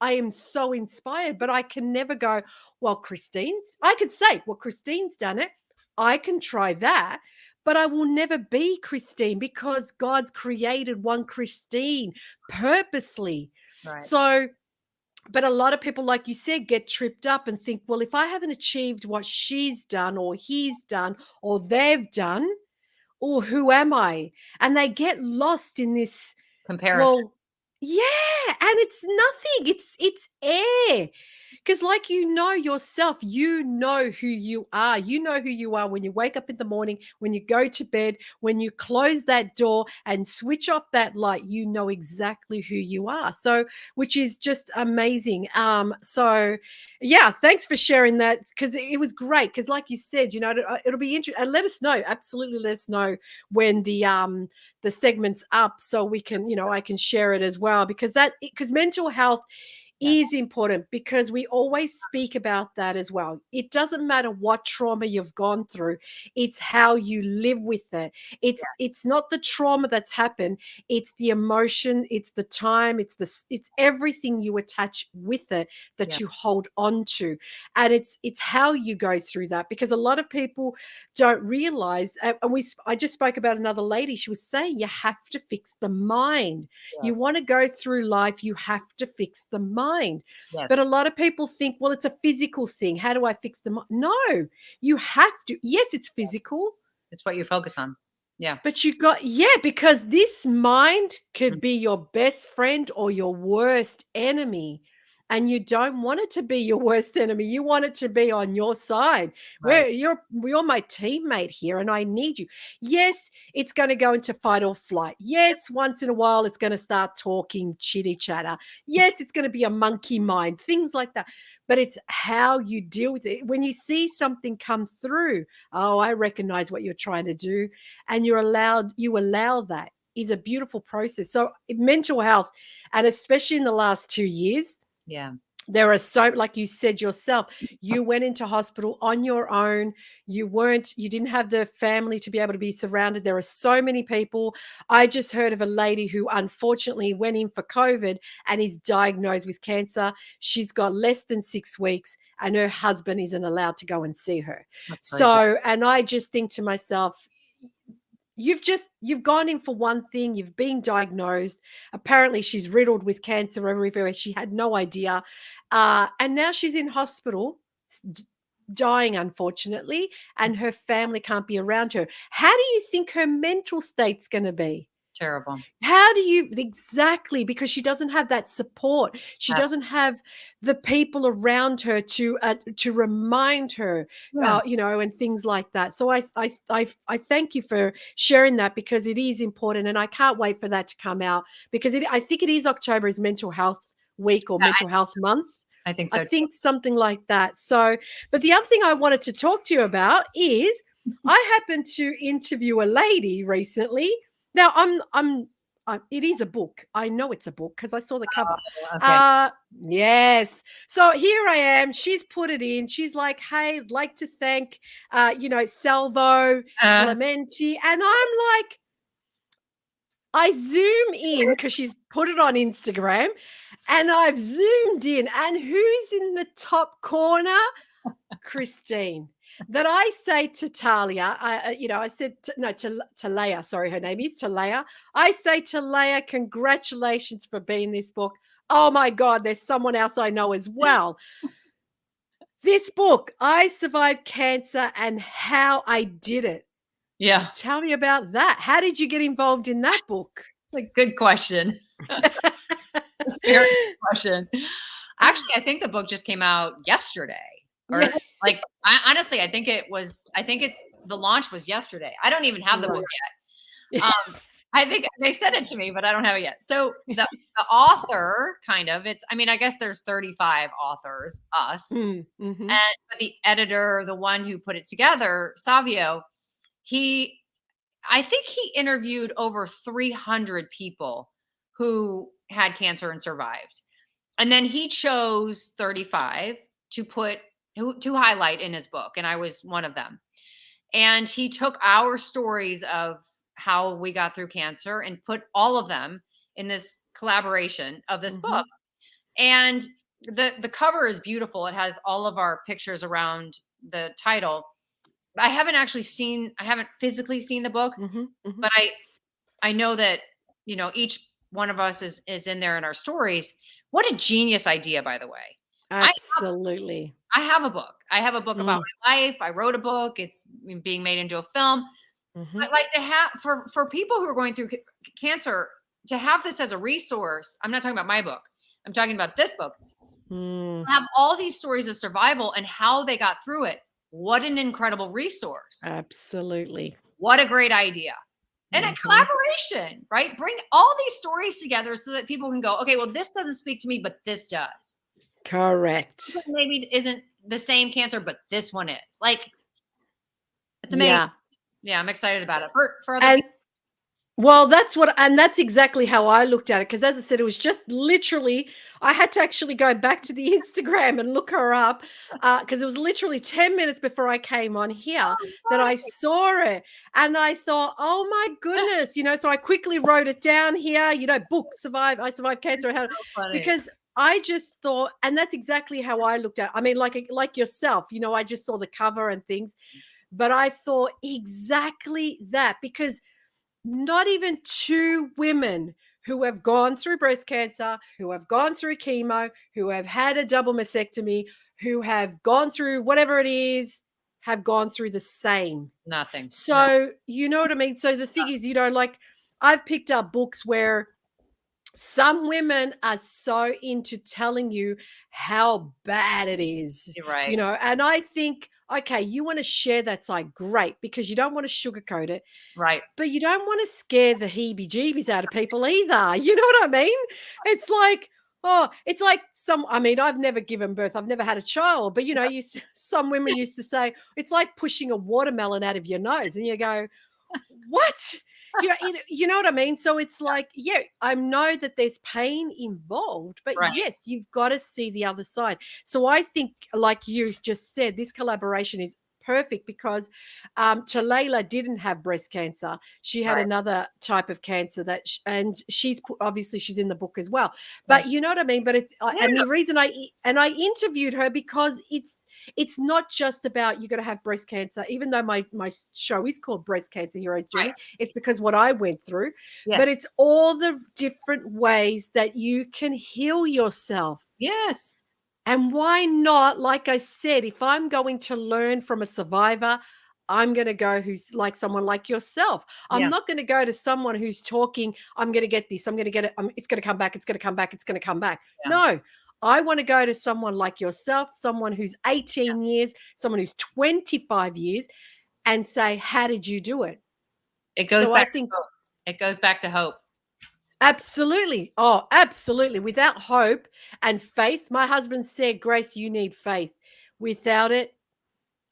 [SPEAKER 1] am so inspired, but I can never go, well, I could say, well, Christine's done it. I can try that, but I will never be Christine because God's created one Christine purposely.
[SPEAKER 2] Right.
[SPEAKER 1] So, but a lot of people, like you said, get tripped up and think, well, if I haven't achieved what she's done or he's done or they've done, or who am I? And they get lost in this.
[SPEAKER 2] Comparison.
[SPEAKER 1] Well, yeah, and it's nothing. It's air. Because, like, yourself, you know who you are. You know who you are when you wake up in the morning, when you go to bed, when you close that door and switch off that light, you know exactly who you are. So, which is just amazing. So yeah, thanks for sharing that because it was great. Because, like you said, it'll be interesting. And let us know, absolutely, let us know when the segment's up so we can, I can share it as well because mental health
[SPEAKER 2] Yeah.
[SPEAKER 1] is important because we always speak about that as well. It doesn't matter what trauma you've gone through, it's how you live with it. It's not the trauma that's happened, it's the emotion, it's the time, it's everything you attach with it that
[SPEAKER 2] Yeah.
[SPEAKER 1] you hold on to. And it's how you go through that because a lot of people don't realize I just spoke about another lady. She was saying you have to fix the mind. You
[SPEAKER 2] Yes.
[SPEAKER 1] want to go through life, you have to fix the mind. But a
[SPEAKER 2] Yes.
[SPEAKER 1] lot of people think, well, it's a physical thing. How do I fix the mind? No, you have to. Yes, it's physical,
[SPEAKER 2] It's what you focus on. Yeah.
[SPEAKER 1] but yeah, because this mind
[SPEAKER 2] Mm.
[SPEAKER 1] could be your best friend or your worst enemy. And you don't want it to be your worst enemy. You want it to be on your side.
[SPEAKER 2] Right.
[SPEAKER 1] Where you're my teammate here and I need you. Yes, it's going to go into fight or flight. Yes, once in a while it's going to start talking chitty chatter. Yes, it's going to be a monkey mind, things like that. But it's how you deal with it. When you see something come through, oh, I recognize what you're trying to do, and you allow that is a beautiful process. So mental health, and especially in the last 2 years,
[SPEAKER 2] Yeah.
[SPEAKER 1] there are like you said yourself, you went into hospital on your own. You didn't have the family to be able to be surrounded. There are so many people. I just heard of a lady who unfortunately went in for COVID and is diagnosed with cancer. She's got less than 6 weeks and her husband isn't allowed to go and see her.
[SPEAKER 2] That's very good.
[SPEAKER 1] So, and I just think to myself, you've gone in for one thing, you've been diagnosed, apparently she's riddled with cancer everywhere, she had no idea, and now she's in hospital, dying unfortunately, and her family can't be around her. How do you think her mental state's going to be?
[SPEAKER 2] Terrible.
[SPEAKER 1] How do you exactly, because she doesn't have that support. She
[SPEAKER 2] Ab-
[SPEAKER 1] doesn't have the people around her to remind her,
[SPEAKER 2] Yeah.
[SPEAKER 1] and things like that. So I thank you for sharing that because it is important, and I can't wait for that to come out because I think it is October's Mental Health Week or
[SPEAKER 2] Yeah,
[SPEAKER 1] Mental Health Month.
[SPEAKER 2] I think
[SPEAKER 1] I
[SPEAKER 2] so too.
[SPEAKER 1] think something like that. So, but the other thing I wanted to talk to you about is I happened to interview a lady recently. Now, it is a book. I know it's a book because I saw the cover.
[SPEAKER 2] Okay.
[SPEAKER 1] Yes. So here I am. She's put it in. She's like, "Hey, I'd like to thank, Salvo
[SPEAKER 2] Uh,
[SPEAKER 1] Clementi," and I'm like, I zoom in because she's put it on Instagram, and I've zoomed in, and who's in the top corner? Christine. That I say to Talia, I said to Leah. Sorry, her name is Talia. I say to Leah, congratulations for being this book. Oh my God, there's someone else I know as well. This book, I Survived Cancer and How I Did It.
[SPEAKER 2] yeah.
[SPEAKER 1] Tell me about that. How did you get involved in that book?
[SPEAKER 2] Like, good question. Very good question. Actually, I think the book just came out yesterday. Or
[SPEAKER 1] Yeah.
[SPEAKER 2] like honestly, I think it's the launch was yesterday. I don't even have the book yet. I think they sent it to me, but I don't have it yet. So the author kind of I mean, I guess there's 35 authors, us.
[SPEAKER 1] Mm-hmm.
[SPEAKER 2] And but the editor, the one who put it together, Savio, he I think he interviewed over 300 people who had cancer and survived. And then he chose 35 to highlight in his book, and I was one of them. And he took our stories of how we got through cancer and put all of them in this collaboration of this
[SPEAKER 1] Mm-hmm.
[SPEAKER 2] book. And the cover is beautiful. It has all of our pictures around the title. I haven't physically seen the book,
[SPEAKER 1] Mm-hmm. Mm-hmm.
[SPEAKER 2] but I know that, each one of us is in there in our stories. What a genius idea, by the way. I
[SPEAKER 1] Absolutely.
[SPEAKER 2] I have a book. I have a book about
[SPEAKER 1] Mm.
[SPEAKER 2] my life. I wrote a book. It's being made into a film.
[SPEAKER 1] Mm-hmm.
[SPEAKER 2] But like to have for people who are going through cancer, to have this as a resource. I'm not talking about my book. I'm talking about this book.
[SPEAKER 1] Mm,
[SPEAKER 2] Have all these stories of survival and how they got through it. What an incredible resource.
[SPEAKER 1] absolutely.
[SPEAKER 2] What a great idea. And a
[SPEAKER 1] Mhm.
[SPEAKER 2] collaboration, right? Bring all these stories together so that people can go, okay, well, this doesn't speak to me, but this does.
[SPEAKER 1] Correct.
[SPEAKER 2] Maybe isn't the same cancer, but this one is. Like, it's amazing.
[SPEAKER 1] Yeah.
[SPEAKER 2] Yeah, I'm excited about it. For other
[SPEAKER 1] And
[SPEAKER 2] people.
[SPEAKER 1] well, that's exactly how I looked at it. Because as I said, it was just literally, I had to actually go back to the Instagram and look her up because it was literally 10 minutes before I came on here that I saw it. And I thought, oh my goodness, so I quickly wrote it down here, book I survived cancer.
[SPEAKER 2] So funny.
[SPEAKER 1] Because I just thought, and that's exactly how I looked at it. I mean, like yourself, I just saw the cover and things, but I thought exactly that because not even two women who have gone through breast cancer, who have gone through chemo, who have had a double mastectomy, who have gone through whatever it is, have gone through the same.
[SPEAKER 2] Nothing. No.
[SPEAKER 1] So, you know what I mean? So the thing is, like I've picked up books where some women are so into telling you how bad it is,
[SPEAKER 2] You're right.
[SPEAKER 1] and I think, okay, you want to share that side, great, because you don't want to sugarcoat it.
[SPEAKER 2] Right.
[SPEAKER 1] But you don't want to scare the heebie-jeebies out of people either. You know what I mean? It's like, it's like I've never given birth. I've never had a child, but some women used to say it's like pushing a watermelon out of your nose, and you go, what? You know what I mean? So it's like, yeah, I know that there's pain involved, but
[SPEAKER 2] Right.
[SPEAKER 1] yes, you've got to see the other side. So I think, like you just said, this collaboration is perfect because Talayla didn't have breast cancer. She had
[SPEAKER 2] Right.
[SPEAKER 1] another type of cancer and obviously she's in the book as well.
[SPEAKER 2] Right.
[SPEAKER 1] But you know what I mean? But and
[SPEAKER 2] Yeah.
[SPEAKER 1] the reason I interviewed her because it's not just about you got to have breast cancer, even though my show is called Breast Cancer Hero's
[SPEAKER 2] Right.
[SPEAKER 1] Journey. It's because what I went through, but
[SPEAKER 2] Yes.
[SPEAKER 1] it's all the different ways that you can heal yourself.
[SPEAKER 2] Yes.
[SPEAKER 1] And why not? Like I said, if I'm going to learn from a survivor, I'm going to go who's like someone like yourself. I'm
[SPEAKER 2] Yeah.
[SPEAKER 1] not going to go to someone who's talking, I'm going to get this, I'm going to get it, it's going to come back, it's going to come back, it's going to come back.
[SPEAKER 2] Yeah.
[SPEAKER 1] No, I want to go to someone like yourself, someone who's 18 years, someone who's 25 years, and say, how did you do it?
[SPEAKER 2] It goes
[SPEAKER 1] So I
[SPEAKER 2] back to
[SPEAKER 1] think
[SPEAKER 2] hope. It goes back to hope.
[SPEAKER 1] absolutely. Oh, absolutely. Without hope and faith, my husband said, Grace, you need faith. Without it,
[SPEAKER 2] If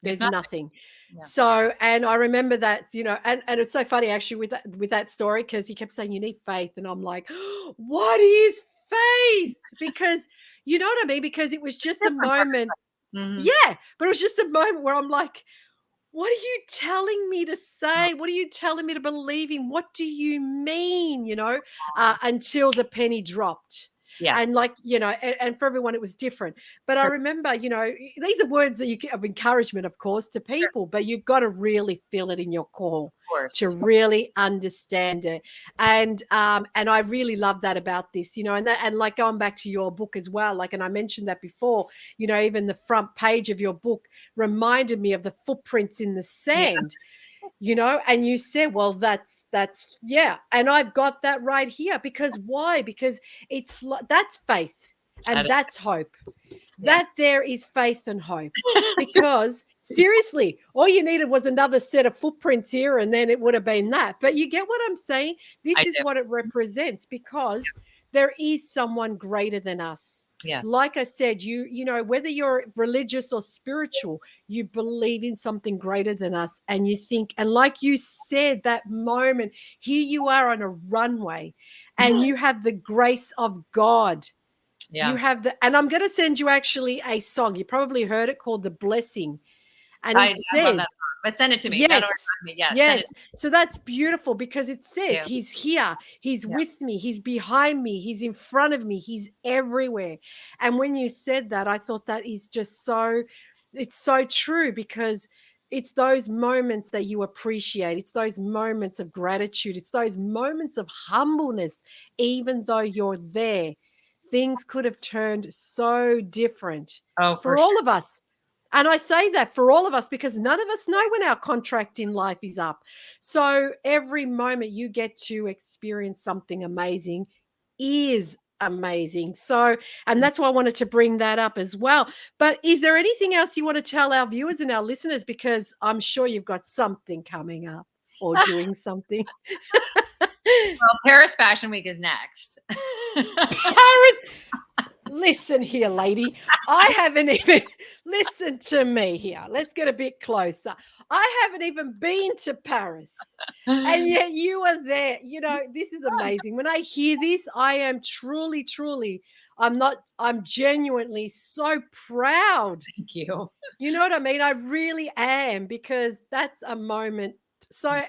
[SPEAKER 1] there's
[SPEAKER 2] not,
[SPEAKER 1] nothing.
[SPEAKER 2] yeah.
[SPEAKER 1] So, and I remember that, and it's so funny actually with that story because he kept saying you need faith, and I'm like, what is faith? Because you know what I mean? Because it was just a
[SPEAKER 2] Different.
[SPEAKER 1] moment,
[SPEAKER 2] Mm-hmm.
[SPEAKER 1] yeah, but it was just a moment where I'm like, what are you telling me to say? What are you telling me to believe in? What do you mean? Until the penny dropped. And
[SPEAKER 2] Yes.
[SPEAKER 1] like, and for everyone, it was different. But I
[SPEAKER 2] Of
[SPEAKER 1] remember, these are words that of encouragement, of course, to people, but you've got to really feel it in your core to
[SPEAKER 2] course.
[SPEAKER 1] really understand it. And I really love that about this, and like going back to your book as well, like, and I mentioned that before, even the front page of your book reminded me of the footprints in the
[SPEAKER 2] Yeah.
[SPEAKER 1] sand, and you said, well, that's yeah, and I've got that right here. Because why? Because it's that's faith
[SPEAKER 2] That
[SPEAKER 1] and
[SPEAKER 2] is,
[SPEAKER 1] that's hope.
[SPEAKER 2] yeah.
[SPEAKER 1] That there is faith and hope. Because seriously, all you needed was another set of footprints here, and then it would have been that. But you get what I'm saying?
[SPEAKER 2] I
[SPEAKER 1] This is
[SPEAKER 2] do.
[SPEAKER 1] what it represents, because there is someone greater than us.
[SPEAKER 2] Yes.
[SPEAKER 1] Like I said, whether you're religious or spiritual, you believe in something greater than us, and you think, and like you said, that moment, here you are on a runway, and you have the grace of God. You
[SPEAKER 2] Yeah.
[SPEAKER 1] have and I'm going to send you actually a song. You probably heard it, called The Blessing. And it
[SPEAKER 2] I love that
[SPEAKER 1] says,
[SPEAKER 2] song. But send it to me. That'll
[SPEAKER 1] yes,
[SPEAKER 2] remind me. Yeah. Send it
[SPEAKER 1] yes. So that's beautiful, because it says
[SPEAKER 2] to
[SPEAKER 1] he's here, he's
[SPEAKER 2] you. Yeah.
[SPEAKER 1] with me, he's behind me, he's in front of me, he's everywhere. And when you said that, I thought that is just it's so true, because it's those moments that you appreciate. It's those moments of gratitude. It's those moments of humbleness. Even though you're there, things could have turned so different
[SPEAKER 2] Oh, for
[SPEAKER 1] for
[SPEAKER 2] sure.
[SPEAKER 1] all of us. And I say that for all of us because none of us know when our contract in life is up. So every moment you get to experience something amazing is amazing. So, and that's why I wanted to bring that up as well. But is there anything else you want to tell our viewers and our listeners? Because I'm sure you've got something coming up or doing something.
[SPEAKER 2] Well, Paris Fashion Week is next.
[SPEAKER 1] Paris. Listen here, lady. I haven't even listen to me here. Let's get a bit closer. I haven't even been to Paris. And yet you are there. You know, this is amazing. When I hear this, I am truly, truly, I'm genuinely so proud.
[SPEAKER 2] Thank you.
[SPEAKER 1] You know what I mean? I really am, because that's a moment. So when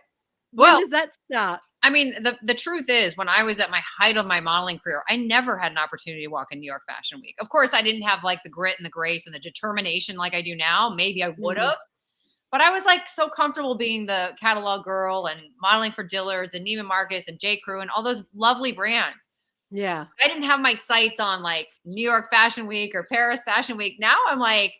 [SPEAKER 2] Well,
[SPEAKER 1] does that start?
[SPEAKER 2] I mean, the truth is, when I was at my height of my modeling career, I never had an opportunity to walk in New York Fashion Week. Of course, I didn't have like the grit and the grace and the determination like I do now. Maybe I would
[SPEAKER 1] Mhm.
[SPEAKER 2] have, but I was like so comfortable being the catalog girl and modeling for Dillard's and Neiman Marcus and J. Crew and all those lovely brands.
[SPEAKER 1] Yeah.
[SPEAKER 2] I didn't have my sights on like New York Fashion Week or Paris Fashion Week. Now I'm like,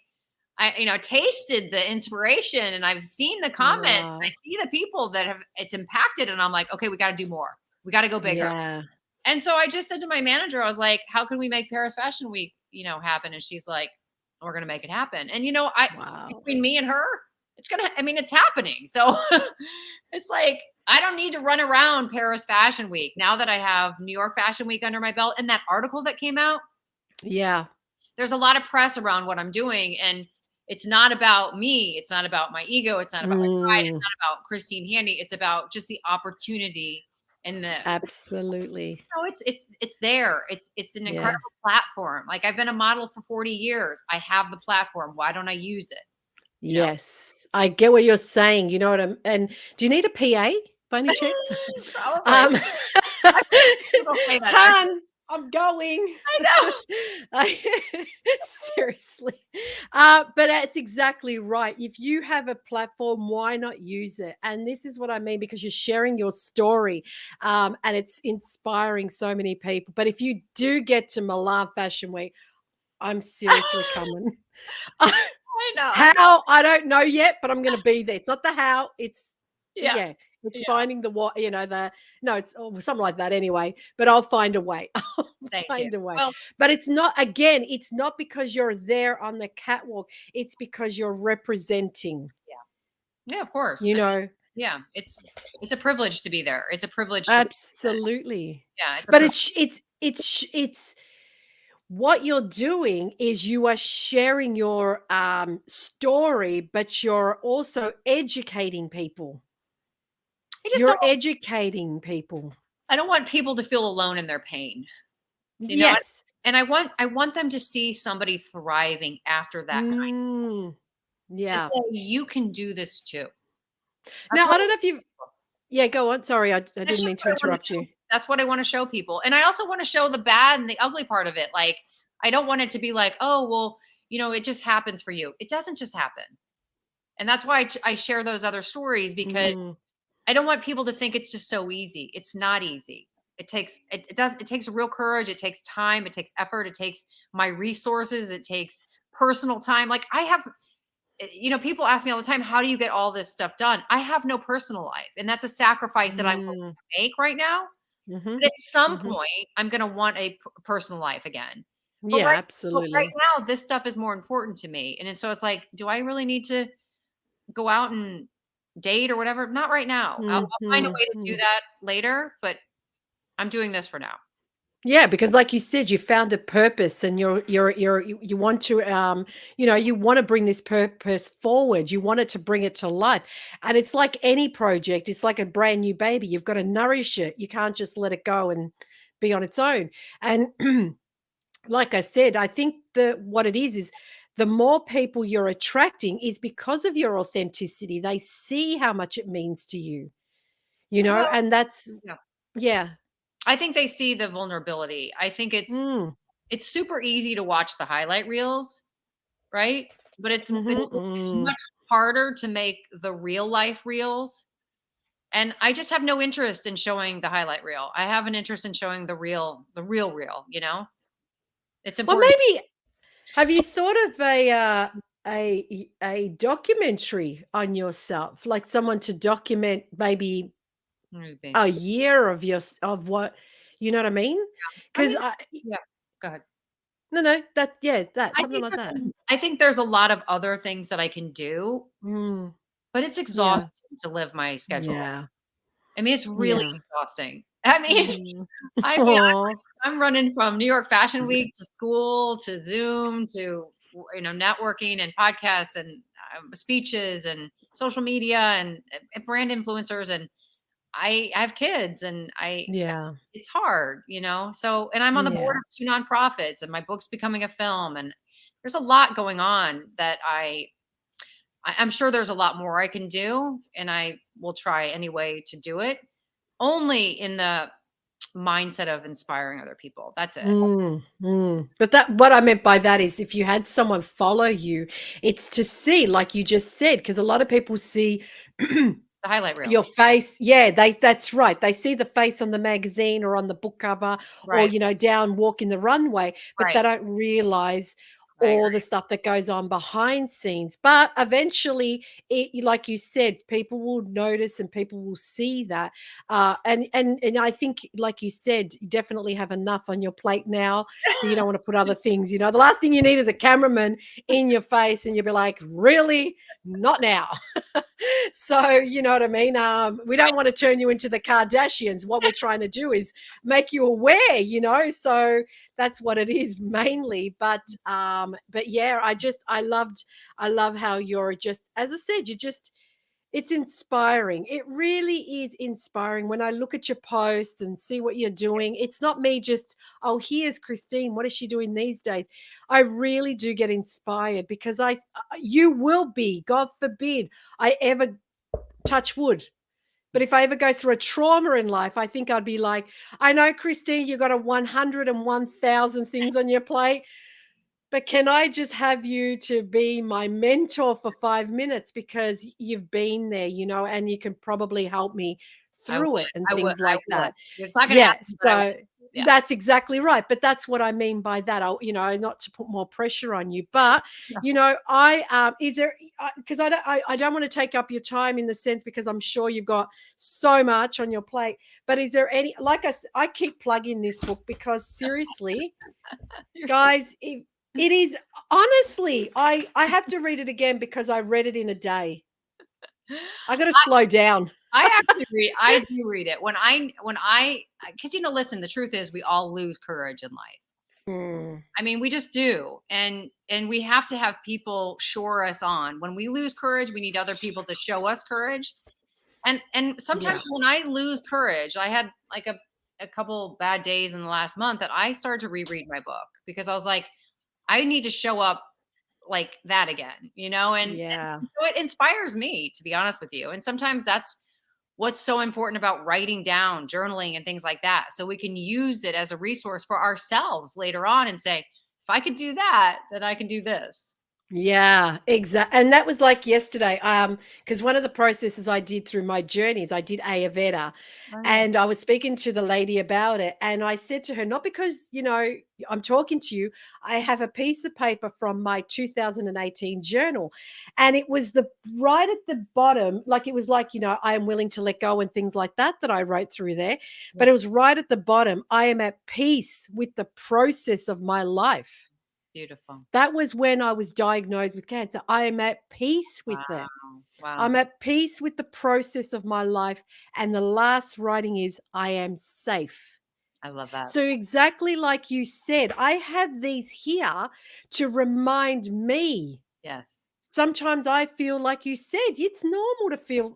[SPEAKER 2] tasted the inspiration and I've seen the comments. I
[SPEAKER 1] Wow.
[SPEAKER 2] see the people that have it's impacted, and I'm like, okay, we got to do more. We got to go bigger.
[SPEAKER 1] Yeah.
[SPEAKER 2] And so I just said to my manager, I was like, how can we make Paris Fashion Week, happen? And she's like, we're going to make it happen. And,
[SPEAKER 1] Wow.
[SPEAKER 2] between me and her, it's happening. So it's like, I don't need to run around Paris Fashion Week now that I have New York Fashion Week under my belt. And that article that came out,
[SPEAKER 1] Yeah.
[SPEAKER 2] there's a lot of press around what I'm doing. And it's not about me. It's not about my ego. It's not about my pride. It's
[SPEAKER 1] Mm,
[SPEAKER 2] not about Christine Handy. It's about just the opportunity and the
[SPEAKER 1] absolutely.
[SPEAKER 2] no, it's there. It's an
[SPEAKER 1] Yeah.
[SPEAKER 2] incredible platform. Like, I've been a model for 40 years. I have the platform. Why don't I use it? You know?
[SPEAKER 1] Yes. I get what you're saying. You know what I'm and do you need a PA by any chance?
[SPEAKER 2] Probably.
[SPEAKER 1] Um,
[SPEAKER 2] I people don't say that actually.
[SPEAKER 1] "Han, I'm going."
[SPEAKER 2] I know.
[SPEAKER 1] I seriously. But that's exactly right. If you have a platform, why not use it? And this is what I mean, because you're sharing your story, and it's inspiring so many people. But if you do get to Milan Fashion Week, I'm seriously coming.
[SPEAKER 2] I know.
[SPEAKER 1] How? I don't know yet, but I'm gonna be there. It's not the how, it's
[SPEAKER 2] Yeah.
[SPEAKER 1] yeah, it's
[SPEAKER 2] Yeah.
[SPEAKER 1] finding the what, the no, it's something like that anyway, but I'll find a way. I'll
[SPEAKER 2] Thank you.
[SPEAKER 1] find a way.
[SPEAKER 2] Well,
[SPEAKER 1] But it's not again, it's not because you're there on the catwalk, it's because you're representing,
[SPEAKER 2] yeah, of course.
[SPEAKER 1] you
[SPEAKER 2] And
[SPEAKER 1] know?
[SPEAKER 2] yeah, it's a privilege to be there. It's a privilege to represent.
[SPEAKER 1] Absolutely.
[SPEAKER 2] Yeah, it's a
[SPEAKER 1] But
[SPEAKER 2] privilege.
[SPEAKER 1] it's what you're doing is you are sharing your story, but you're also educating people.
[SPEAKER 2] I just
[SPEAKER 1] You're
[SPEAKER 2] don't
[SPEAKER 1] educating people.
[SPEAKER 2] I don't want people to feel alone in their pain. You know,
[SPEAKER 1] Yes.
[SPEAKER 2] and I want them to see somebody thriving after that kind
[SPEAKER 1] Mm,
[SPEAKER 2] to
[SPEAKER 1] yeah.
[SPEAKER 2] say you can do this too. That's
[SPEAKER 1] Now,
[SPEAKER 2] what
[SPEAKER 1] I don't know if you've yeah, go on. Sorry, I
[SPEAKER 2] that's
[SPEAKER 1] didn't
[SPEAKER 2] just
[SPEAKER 1] mean to
[SPEAKER 2] what I want to
[SPEAKER 1] interrupt
[SPEAKER 2] show.
[SPEAKER 1] you.
[SPEAKER 2] That's what I want to show people. And I also want to show the bad and the ugly part of it. Like, I don't want it to be like, oh, well, it just happens for you. It doesn't just happen. And that's why I share those other stories, because
[SPEAKER 1] Mm,
[SPEAKER 2] I don't want people to think it's just so easy. It's not easy. It takes real courage. It takes time. It takes effort. It takes my resources. It takes personal time. Like, I have, people ask me all the time, how do you get all this stuff done? I have no personal life. And that's a sacrifice that I'm willing
[SPEAKER 1] mm,
[SPEAKER 2] to make right now.
[SPEAKER 1] mhm,
[SPEAKER 2] But at some
[SPEAKER 1] mhm.
[SPEAKER 2] point, I'm going to want a personal life again. But
[SPEAKER 1] Yeah,
[SPEAKER 2] right
[SPEAKER 1] absolutely.
[SPEAKER 2] now, this stuff is more important to me. So it's like, do I really need to go out and date or whatever? Not right now. I'll find a
[SPEAKER 1] Mhm,
[SPEAKER 2] way to do
[SPEAKER 1] mm.
[SPEAKER 2] that later, but I'm doing this for now.
[SPEAKER 1] Yeah, because like you said, you found a purpose and you want to you want to bring this purpose forward. You want it to bring it to life. And it's like any project, it's like a brand new baby. You've got to nourish it. You can't just let it go and be on its own. And like I said, I think that what it is the more people you're attracting is because of your authenticity. They see how much it means to you,
[SPEAKER 2] Well,
[SPEAKER 1] and that's
[SPEAKER 2] yeah.
[SPEAKER 1] yeah.
[SPEAKER 2] I think they see the vulnerability. I think
[SPEAKER 1] Mm,
[SPEAKER 2] it's super easy to watch the highlight reels, right? But
[SPEAKER 1] mhm,
[SPEAKER 2] it's
[SPEAKER 1] mm.
[SPEAKER 2] much harder to make the real life reels. And I just have no interest in showing the highlight reel. I have an interest in showing the real reel. It's
[SPEAKER 1] Well,
[SPEAKER 2] important.
[SPEAKER 1] maybe have you thought of a documentary on yourself, like someone to document maybe
[SPEAKER 2] Maybe.
[SPEAKER 1] a year of your of what You know what I mean?
[SPEAKER 2] I
[SPEAKER 1] Because
[SPEAKER 2] mean, yeah, go ahead.
[SPEAKER 1] no, that
[SPEAKER 2] I
[SPEAKER 1] something
[SPEAKER 2] think
[SPEAKER 1] like that.
[SPEAKER 2] I think there's a lot of other things that I can do,
[SPEAKER 1] Mm,
[SPEAKER 2] but it's
[SPEAKER 1] yeah,
[SPEAKER 2] exhausting to live my schedule.
[SPEAKER 1] yeah,
[SPEAKER 2] I mean, it's really
[SPEAKER 1] yeah.
[SPEAKER 2] exhausting. I mean,
[SPEAKER 1] Mm.
[SPEAKER 2] I mean,
[SPEAKER 1] Aw,
[SPEAKER 2] I'm running from New York Fashion Week to school to Zoom to networking and podcasts and speeches and social media and brand influencers, and I have kids, and
[SPEAKER 1] yeah,
[SPEAKER 2] it's hard, So, and I'm on the board
[SPEAKER 1] yeah.
[SPEAKER 2] of 2 nonprofits, and my book's becoming a film, and there's a lot going on that I'm sure there's a lot more I can do, and I will try any way to do it, only in the mindset of inspiring other people. That's it.
[SPEAKER 1] But that what I meant by that is if you had someone follow you, it's to see, like you just said, because a lot of people see
[SPEAKER 2] The highlight reel.
[SPEAKER 1] your face. Yeah, that's right. They see the face on the magazine or on the book cover or,
[SPEAKER 2] Right.
[SPEAKER 1] down walking the runway, but
[SPEAKER 2] Right.
[SPEAKER 1] they don't realize
[SPEAKER 2] I
[SPEAKER 1] all the
[SPEAKER 2] agree.
[SPEAKER 1] stuff that goes on behind scenes. But eventually, like you said, people will notice and people will see that. And I think, like you said, you definitely have enough on your plate now that you don't want to put other things. The last thing you need is a cameraman in your face, and you'll be like, really, not now. So you know what I mean. We don't want to turn you into the Kardashians. What we're trying to do is make you aware. So that's what it is mainly. But yeah, I love how you're just, as I said, it's inspiring. It really is inspiring when I look at your posts and see what you're doing. It's not me just, oh, here's Christine. What is she doing these days? I really do get inspired because you will be, God forbid, I ever touch wood. But if I ever go through a trauma in life, I think I'd be like, I know, Christine, you got a 101,000 things on your plate. But can I just have you to be my mentor for 5 minutes because you've been there, and you can probably help me
[SPEAKER 2] I would.
[SPEAKER 1] through it and
[SPEAKER 2] I would.
[SPEAKER 1] things
[SPEAKER 2] I
[SPEAKER 1] like
[SPEAKER 2] would.
[SPEAKER 1] that.
[SPEAKER 2] It's not going to
[SPEAKER 1] Yeah.
[SPEAKER 2] happen, but I would.
[SPEAKER 1] So
[SPEAKER 2] Yeah.
[SPEAKER 1] that's exactly right. But that's what I mean by that. Not to put more pressure on you, but
[SPEAKER 2] Yeah.
[SPEAKER 1] is there, because I don't want to take up your time in the sense because I'm sure you've got so much on your plate. But is there any, like I keep plugging this book because seriously,
[SPEAKER 2] You're so.
[SPEAKER 1] guys, it is honestly, I have to read it again because I read it in a day. I got to slow down.
[SPEAKER 2] I actually read. I do read it because listen. The truth is, we all lose courage in life.
[SPEAKER 1] Mm,
[SPEAKER 2] I mean, we just do, and we have to have people shore us on. When we lose courage, we need other people to show us courage. And sometimes
[SPEAKER 1] yeah.
[SPEAKER 2] when I lose courage, I had like a couple bad days in the last month that I started to reread my book because I was like, I need to show up like that again, and
[SPEAKER 1] Yeah.
[SPEAKER 2] so it inspires me, to be honest with you. And sometimes that's what's so important about writing down, journaling, and things like that. So we can use it as a resource for ourselves later on and say, if I could do that, then I can do this.
[SPEAKER 1] Yeah, exactly. And that was like yesterday. Because one of the processes I did through my journeys, I did Ayurveda,
[SPEAKER 2] Oh, nice.
[SPEAKER 1] and I was speaking to the lady about it. And I said to her, not because, I'm talking to you, I have a piece of paper from my 2018 journal. And it was the right at the bottom, like it was like, I am willing to let go and things like that I wrote through there. But
[SPEAKER 2] Yeah.
[SPEAKER 1] it was right at the bottom. I am at peace with the process of my life.
[SPEAKER 2] Beautiful.
[SPEAKER 1] That was when I was diagnosed with cancer. I am at peace with it.
[SPEAKER 2] Wow. Wow.
[SPEAKER 1] I'm at peace with the process of my life. And the last writing is, I am safe.
[SPEAKER 2] I love that.
[SPEAKER 1] So, exactly like you said, I have these here to remind me.
[SPEAKER 2] Yes.
[SPEAKER 1] Sometimes I feel like you said, it's normal to feel,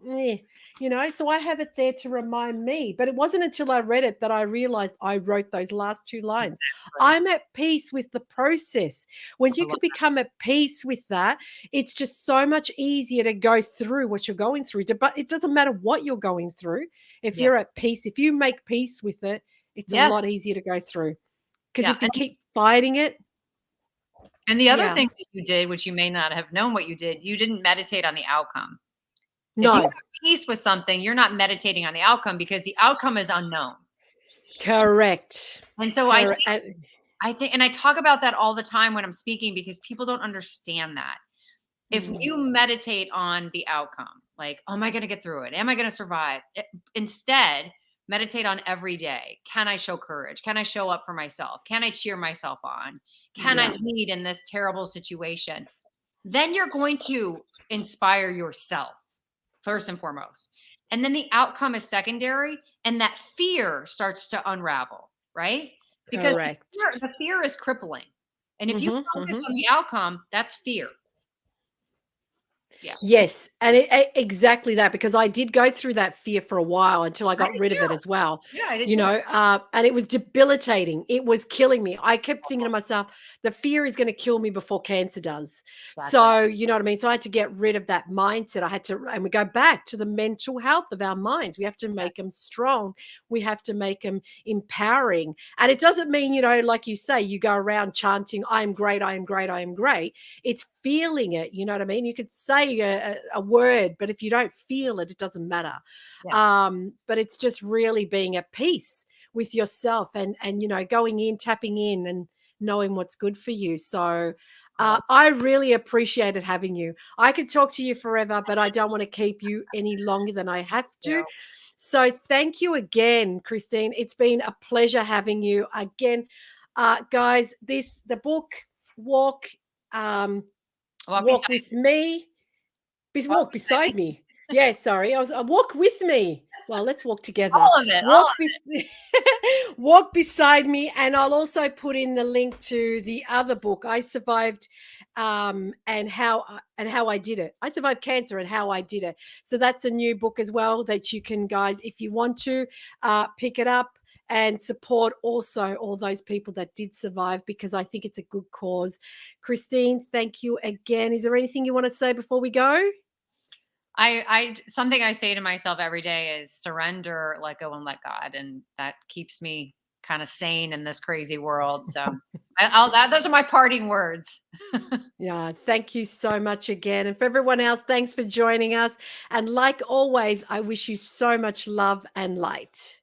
[SPEAKER 1] so I have it there to remind me. But it wasn't until I read it that I realized I wrote those last two lines.
[SPEAKER 2] Exactly.
[SPEAKER 1] I'm at peace with the process. When
[SPEAKER 2] I
[SPEAKER 1] you
[SPEAKER 2] love
[SPEAKER 1] can become at peace with that, it's just so much easier to go through what you're going through. But it doesn't matter what you're going through. If
[SPEAKER 2] Yeah.
[SPEAKER 1] you're at peace, if you make peace with it, it's a
[SPEAKER 2] Yes.
[SPEAKER 1] lot easier to go through. Because
[SPEAKER 2] Yeah.
[SPEAKER 1] if you keep fighting it,
[SPEAKER 2] And the other
[SPEAKER 1] yeah,
[SPEAKER 2] thing that you did, which you may not have known what you didn't meditate on the outcome. If you
[SPEAKER 1] no,
[SPEAKER 2] have peace with something, you're not meditating on the outcome because the outcome is unknown.
[SPEAKER 1] correct.
[SPEAKER 2] And so
[SPEAKER 1] Correct.
[SPEAKER 2] I think, and I talk about that all the time when I'm speaking because people don't understand that. If
[SPEAKER 1] Mm.
[SPEAKER 2] you meditate on the outcome, like, oh, am I going to get through it? Am I going to survive? Instead, meditate on every day. Can I show courage? Can I show up for myself? Can I cheer myself on? Can I
[SPEAKER 1] Yeah.
[SPEAKER 2] lead in this terrible situation? Then you're going to inspire yourself first and foremost. And then the outcome is secondary, and that fear starts to unravel, right? Because
[SPEAKER 1] Correct.
[SPEAKER 2] the fear is crippling. And if you
[SPEAKER 1] Mhm,
[SPEAKER 2] focus
[SPEAKER 1] mhm.
[SPEAKER 2] on the outcome, that's fear. Yeah.
[SPEAKER 1] Yes, and exactly that, because I did go through that fear for a while until I
[SPEAKER 2] I
[SPEAKER 1] got
[SPEAKER 2] did
[SPEAKER 1] rid of it
[SPEAKER 2] too.
[SPEAKER 1] as well,
[SPEAKER 2] Yeah, I did too.
[SPEAKER 1] and it was debilitating. It was killing me. I kept thinking to myself, the fear is going to kill me before cancer does.
[SPEAKER 2] Exactly.
[SPEAKER 1] So, you know what I mean? So I had to get rid of that mindset. I had to, and we go back to the mental health of our minds. We have to make them strong. We have to make them empowering. And it doesn't mean, like you say, you go around chanting, I am great, I am great, I am great. It's feeling it. You know what I mean? You could say a word, but if you don't feel it, it doesn't matter.
[SPEAKER 2] Yes.
[SPEAKER 1] But it's just really being at peace with yourself, and going in, tapping in, and knowing what's good for you. So
[SPEAKER 2] Yes.
[SPEAKER 1] I really appreciated having you. I could talk to you forever, but I don't want to keep you any longer than I have to. So thank you again, Christine. It's been a pleasure having you again. Guys, the book Walk
[SPEAKER 2] Walk
[SPEAKER 1] Walk
[SPEAKER 2] beside
[SPEAKER 1] with Me.
[SPEAKER 2] walk
[SPEAKER 1] Walk
[SPEAKER 2] beside
[SPEAKER 1] beside
[SPEAKER 2] me.
[SPEAKER 1] me. Yeah, sorry. Walk with me. Well, let's walk together.
[SPEAKER 2] All of it. All
[SPEAKER 1] Walk walk beside me, and I'll also put in the link to the other book, I Survived, and how I did it. I survived cancer and how I did it. So that's a new book as well that you can, guys, if you want to, pick it up and support also all those people that did survive, because I think it's a good cause. Christine, thank you again. Is there anything you want to say before we go?
[SPEAKER 2] I something I say to myself every day is surrender, let go, and let God, and that keeps me kind of sane in this crazy world. So those are my parting words.
[SPEAKER 1] Yeah, thank you so much again. And for everyone else, thanks for joining us. And like always, I wish you so much love and light.